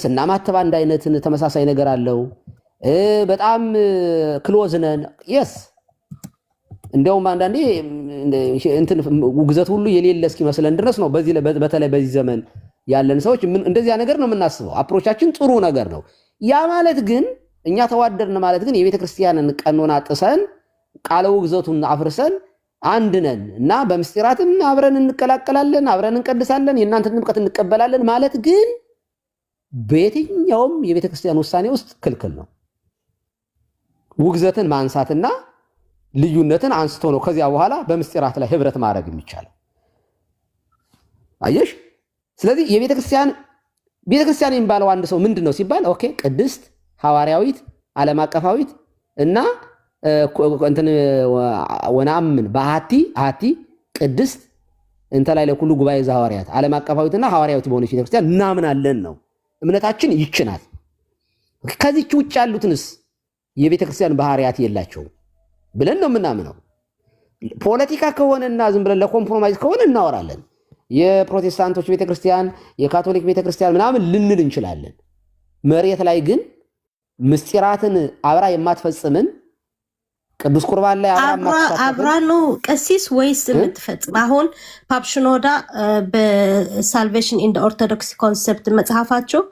ስናማተባ አንድ አይነት ተመሳሳይ ነገር አለው። በጣም ክሎዝ ነን። የስ እንደውም አንዳንዴ እንትን ውግዘት ሁሉ የሌለ እስኪመስለን ድረስ ነው። በተለይ በዚህ ዘመን ያለን ሰዎች እንደዚያ ነገር ነው የምናስበው። አፕሮቻችን ጥሩ ነገር ነው። ያ ማለት ግን እኛ ተዋደርን ማለት ግን የቤተ ክርስቲያንን ቀኖና ጥሰን ቃለ ውግዘቱን አፍርሰን አንድ ነን እና በምስጢራትም አብረን እንቀላቀላለን፣ አብረን እንቀድሳለን፣ የእናንተን ጥምቀት እንቀበላለን ማለት ግን በየትኛውም የቤተ ክርስቲያን ውሳኔ ውስጥ ክልክል ነው። ውግዘትን ማንሳትና ልዩነትን አንስቶ ነው ከዚያ በኋላ በምስጢራት ላይ ህብረት ማድረግ የሚቻለው። አየሽ? ስለዚህ የቤተ ክርስቲያን የሚባለው አንድ ሰው ምንድነው ሲባል ኦኬ ቅድስት፣ ሐዋርያዊት፣ ዓለም አቀፋዊት እና እንትን ወናምን በአቲ ቅድስት እንተ ላይ ለኩሉ ጉባኤ ዘሐዋርያት ዓለም አቀፋዊትና ሐዋርያዊት በሆነች ቤተ ክርስቲያን እናምናለን ነው እምነታችን ይችናል። ከዚህች ውጭ ያሉትንስ የቤተ ክርስቲያን ባህሪያት የላቸውም ብለን ነው የምናምነው። ፖለቲካ ከሆነና ዝም ብለን ለኮምፕሮማይዝ ከሆነ እናወራለን። የፕሮቴስታንቶች ቤተክርስቲያን፣ የካቶሊክ ቤተክርስቲያን ምናምን ልንል እንችላለን። መሬት ላይ ግን ምስጢራትን አብራ የማትፈጽምን ቅዱስ ቁርባን ላይ አብራ ነው ቀሲስ ወይስ የምትፈጽም? አሁን ፓፕሽኖዳ በሳልቬሽን ኢን ኦርቶዶክስ ኮንሰፕት መጽሐፋቸው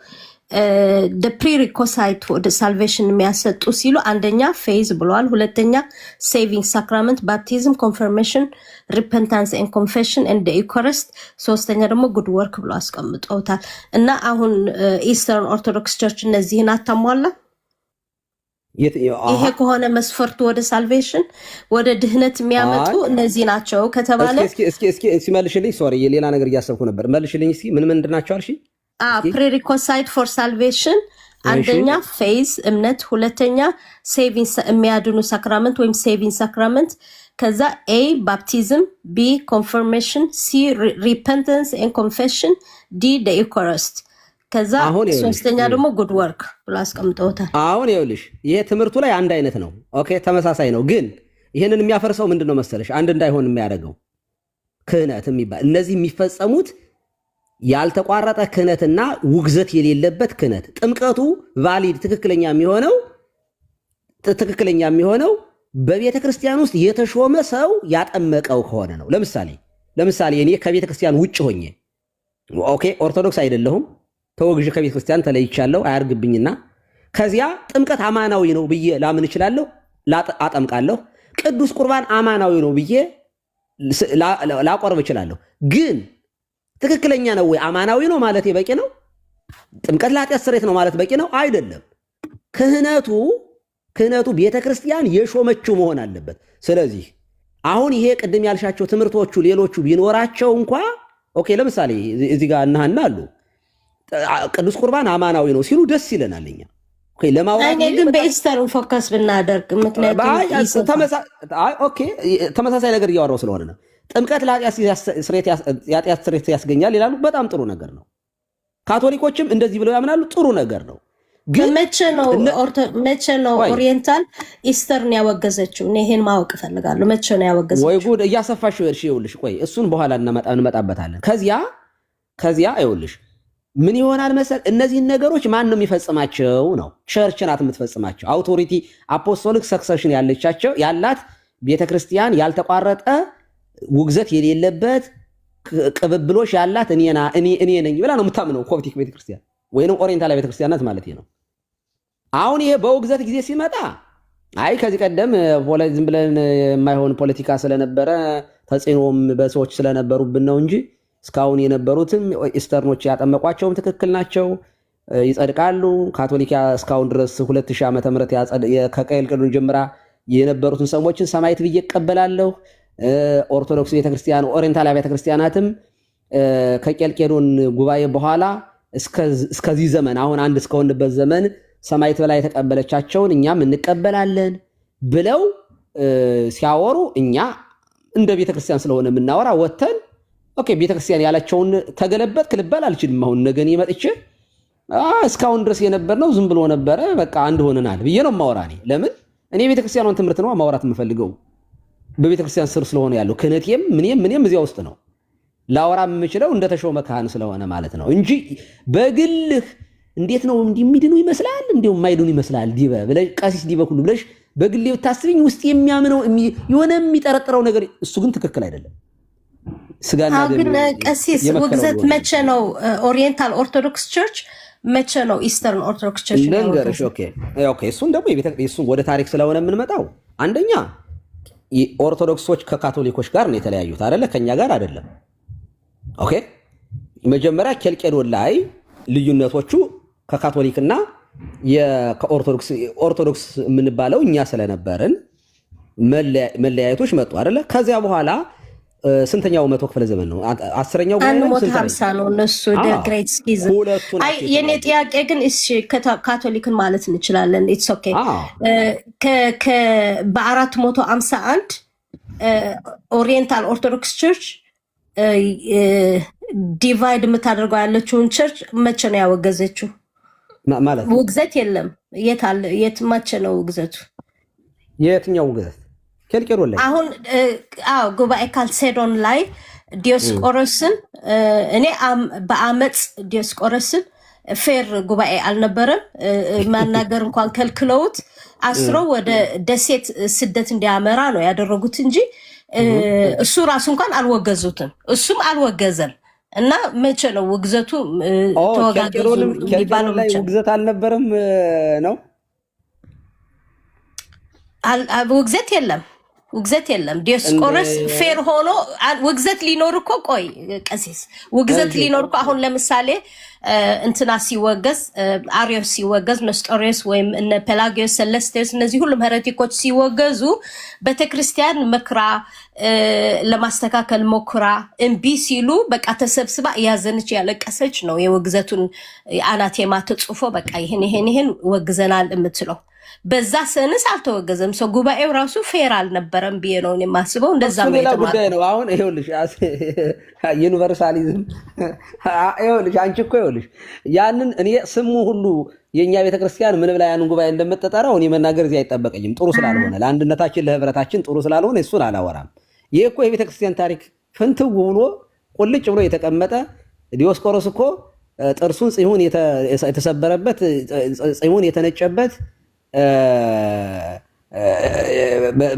ፕሪሪኮሳይት ወደ ሳልቬሽን የሚያሰጡ ሲሉ አንደኛ ፌዝ ብለዋል፣ ሁለተኛ ሴቪንግ ሳክራመንት፣ ባፕቲዝም፣ ኮንፈርሜሽን፣ ሪፐንታንስ ኤንድ ኮንፌሽን ኤንድ ኢኮረስት፣ ሶስተኛ ደግሞ ጉድ ወርክ ብሎ አስቀምጠውታል። እና አሁን ኢስተርን ኦርቶዶክስ ቸርች እነዚህን አታሟላ። ይሄ ከሆነ መስፈርቱ ወደ ሳልቬሽን ወደ ድህነት የሚያመጡ እነዚህ ናቸው ከተባለ እስኪ መልሽልኝ። ሶሪ የሌላ ነገር እያሰብኩ ነበር። መልሽልኝ እስኪ ምን ምንድን ናቸው አልሽ? ፕሬሪኮሳይት ፎር ሳልቬሽን አንደኛ ፌዝ እምነት፣ ሁለተኛ ሴቪንግ የሚያድኑ ሳክራመንት ወይም ሴቪንግ ሳክራመንት፣ ከዛ ኤ ባፕቲዝም፣ ቢ ኮንፈርሜሽን፣ ሲ ሪፐንተንስ ኤንድ ኮንፌሽን፣ ዲ ኢኮረስት፣ ከዛ ሶስተኛ ደግሞ ጉድ ወርክ ብሎ አስቀምጠውታል። አሁን ይኸውልሽ ይሄ ትምህርቱ ላይ አንድ አይነት ነው። ኦኬ ተመሳሳይ ነው። ግን ይህንን የሚያፈርሰው ምንድን ነው መሰለሽ? አንድ እንዳይሆን የሚያደርገው ክህነት የሚባል እነዚህ የሚፈጸሙት ያልተቋረጠ ክህነትና ውግዘት የሌለበት ክህነት። ጥምቀቱ ቫሊድ ትክክለኛ የሚሆነው በቤተ ክርስቲያን ውስጥ የተሾመ ሰው ያጠመቀው ከሆነ ነው። ለምሳሌ እኔ ከቤተ ክርስቲያን ውጭ ሆኜ ኦኬ ኦርቶዶክስ አይደለሁም ተወግዤ ከቤተ ክርስቲያን ተለይቻለሁ አያርግብኝና ከዚያ ጥምቀት አማናዊ ነው ብዬ ላምን እችላለሁ፣ አጠምቃለሁ። ቅዱስ ቁርባን አማናዊ ነው ብዬ ላቆርብ እችላለሁ። ግን ትክክለኛ ነው ወይ? አማናዊ ነው ማለት በቂ ነው? ጥምቀት ለኃጢአት ስርየት ነው ማለት በቂ ነው? አይደለም። ክህነቱ ቤተ ክርስቲያን የሾመችው መሆን አለበት። ስለዚህ አሁን ይሄ ቅድም ያልሻቸው ትምህርቶቹ ሌሎቹ ቢኖራቸው እንኳ ኦኬ ለምሳሌ እዚህ ጋር እናሃና አሉ ቅዱስ ቁርባን አማናዊ ነው ሲሉ ደስ ይለናል እኛ። ኦኬ ለማውራት ግን በኢስተር ፎከስ ብናደርግ ምክንያቱም ተመሳሳይ ነገር እያወራው ስለሆነ ነው። ጥምቀት ለኃጢአት ስርየት ያስገኛል ይላሉ። በጣም ጥሩ ነገር ነው። ካቶሊኮችም እንደዚህ ብለው ያምናሉ። ጥሩ ነገር ነው። ግን መቼ ነው ኦሪየንታል ኢስተርን ያወገዘችው? እኔ ይሄን ማወቅ እፈልጋለሁ። መቼ ነው ያወገዘችው? ወይ ጉድ! እያሰፋሽ ሄድሽ። ይኸውልሽ ቆይ እሱን በኋላ እንመጣበታለን። ከዚያ ይኸውልሽ ምን ይሆናል መሰል፣ እነዚህን ነገሮች ማን ነው የሚፈጽማቸው ነው? ቸርች ናት የምትፈጽማቸው። አውቶሪቲ አፖስቶሊክ ሰክሰሽን ያላት ቤተክርስቲያን ያልተቋረጠ ውግዘት የሌለበት ቅብብሎሽ ያላት እኔ ነኝ ብላ ነው የምታምነው ኮፕቲክ ቤተክርስቲያን ወይንም ኦሪየንታል ቤተክርስቲያን ናት ማለት ነው። አሁን ይሄ በውግዘት ጊዜ ሲመጣ አይ ከዚህ ቀደም ዝም ብለን የማይሆን ፖለቲካ ስለነበረ ተጽዕኖም በሰዎች ስለነበሩብን ነው እንጂ እስካሁን የነበሩትም ኢስተርኖች ያጠመቋቸውም ትክክል ናቸው፣ ይጸድቃሉ። ካቶሊካ እስካሁን ድረስ 2000 ዓመተ ምህረት ከቀልቀሉን ጀምራ የነበሩትን ሰዎችን ሰማዕት ብዬ እቀበላለሁ። ኦርቶዶክስ ቤተክርስቲያን ኦሪየንታል ቤተክርስቲያናትም ከቀልቀሉን ጉባኤ በኋላ እስከዚህ ዘመን አሁን አንድ እስከሆንበት ዘመን ሰማዕት በላይ የተቀበለቻቸውን እኛም እንቀበላለን ብለው ሲያወሩ እኛ እንደ ቤተክርስቲያን ስለሆነ የምናወራ ወተን ኦኬ ቤተክርስቲያን ያላቸውን ተገለበጥ ክልባል አልችልም። አሁን ነገን ይመጥቼ እስካሁን ድረስ የነበርነው ዝም ብሎ ነበረ በቃ አንድ ሆነናል ብዬ ነው ማወራኔ። ለምን እኔ ቤተክርስቲያኑን ትምህርት ነው ማውራት የምፈልገው በቤተክርስቲያን ስር ስለሆነ ያለው ክህነቴም ምንም እዚያ ውስጥ ነው ላወራ የምችለው እንደ ተሾመ ካህን ስለሆነ ማለት ነው እንጂ በግልህ እንዴት ነው እንደሚድኑ ይመስላል እንደው የማይድኑ ይመስላል ዲበ ብለሽ ቀሲስ ዲበ ሁሉ ብለሽ በግል ብታስቢኝ ውስጥ የሚያምነው የሆነ የሚጠረጥረው ነገር እሱ ግን ትክክል አይደለም። ስጋና ግን ቀሲስ ውግዘት መቼ ነው ኦሪየንታል ኦርቶዶክስ ቸርች መቼ ነው ኢስተርን ኦርቶዶክስ ቸርች ነገርሽ? ኦኬ እሱን ደግሞ እሱን ወደ ታሪክ ስለሆነ የምንመጣው አንደኛ ኦርቶዶክሶች ከካቶሊኮች ጋር ነው የተለያዩት አይደለ? ከኛ ጋር አይደለም። ኦኬ መጀመሪያ ኬልቄዶን ላይ ልዩነቶቹ ከካቶሊክና ኦርቶዶክስ የምንባለው እኛ ስለነበርን መለያየቶች መጡ አይደለ? ከዚያ በኋላ ስንተኛው መቶ ክፍለ ዘመን ነው? 10ኛው ሞት ነው እነሱ ግሬት ስኪዝም። የኔ ጥያቄ ግን እሺ ካቶሊክን ማለት እንችላለን ኢትስ ኦኬ በ451 ኦሪየንታል ኦርቶዶክስ ቸርች ዲቫይድ የምታደርገው ያለችውን ቸርች መቼ ነው ያወገዘችው? ማለት ውግዘት የለም። የት መቼ ነው ውግዘቱ? የትኛው ውግዘት? ኬልቄዶን ላይ አሁን ጉባኤ ካልሴዶን ላይ ዲዮስቆሮስን እኔ በአመፅ ዲዮስቆሮስን ፌር ጉባኤ አልነበረም ማናገር እንኳን ከልክለውት አስሮ ወደ ደሴት ስደት እንዲያመራ ነው ያደረጉት እንጂ እሱ ራሱ እንኳን አልወገዙትም፣ እሱም አልወገዘም። እና መቼ ነው ውግዘቱ ተወጋገዙ የሚባለው? ላይ ውግዘት አልነበረም ነው? ውግዘት የለም፣ ውግዘት የለም። ዲዮስቆሮስ ፌር ሆኖ ውግዘት ሊኖር እኮ ቆይ ቀሲስ ውግዘት ሊኖር እኮ አሁን ለምሳሌ እንትና ሲወገዝ አሪዮስ ሲወገዝ ነስጦሪዮስ ወይም እነ ፔላጊዮስ ሰለስቴስ እነዚህ ሁሉም ሄሬቲኮች ሲወገዙ ቤተክርስቲያን መክራ ለማስተካከል ሞክራ እምቢ ሲሉ በቃ ተሰብስባ ያዘነች ያለቀሰች ነው የውግዘቱን አናቴማ ተጽፎ በቃ ይሄን ወግዘናል የምትለው። በዛ ሰንስ አልተወገዘም። ሰው ጉባኤው ራሱ ፌር አልነበረም ብዬ ነው የማስበው። እንደዛ ነው ሌላ ጉዳይ ነው። አሁን ይኸውልሽ ዩኒቨርሳሊዝም ይኸውልሽ አንቺ እኮ ይኸውልሽ ያንን እኔ ስሙ ሁሉ የኛ ቤተክርስቲያን ምን ብላ ያንን ጉባኤ እንደምትጠራው እኔ መናገር እዚህ አይጠበቀኝም። ጥሩ ስላልሆነ ለአንድነታችን ለህብረታችን ጥሩ ስላልሆነ እሱን አላወራም። ይሄ እኮ የቤተክርስቲያን ታሪክ ፍንትው ብሎ ቁልጭ ብሎ የተቀመጠ ዲዮስቆሮስ እኮ ጥርሱን ጽሁን የተሰበረበት ጽሁን የተነጨበት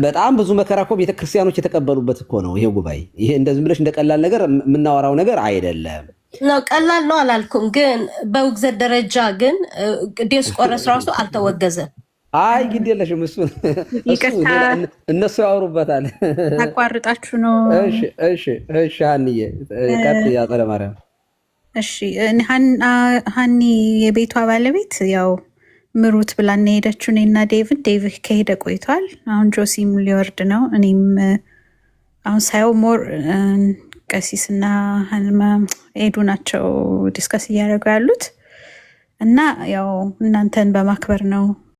በጣም ብዙ መከራ እኮ ቤተክርስቲያኖች የተቀበሉበት እኮ ነው ይሄ ጉባኤ። ይሄ እንደዚህ ብለሽ እንደቀላል ነገር የምናወራው ነገር አይደለም ነው። ቀላል ነው አላልኩም፣ ግን በውግዘት ደረጃ ግን ዲዮስቆሮስ ራሱ አልተወገዘም። አይ ግድ የለሽም እሱን እነሱ ያወሩበታል። አቋርጣችሁ ነው። እሺ ሀኒዬ ቀጥ ያጸደ ማርያም። እሺ ሀኒ የቤቷ ባለቤት ያው ምሩት ብላን ሄደችው። እኔና ዴቪድ ከሄደ ቆይቷል። አሁን ጆሲም ሊወርድ ነው። እኔም አሁን ሳየው ሞር ቀሲስና ኤዱ ናቸው ዲስከስ እያደረጉ ያሉት እና ያው እናንተን በማክበር ነው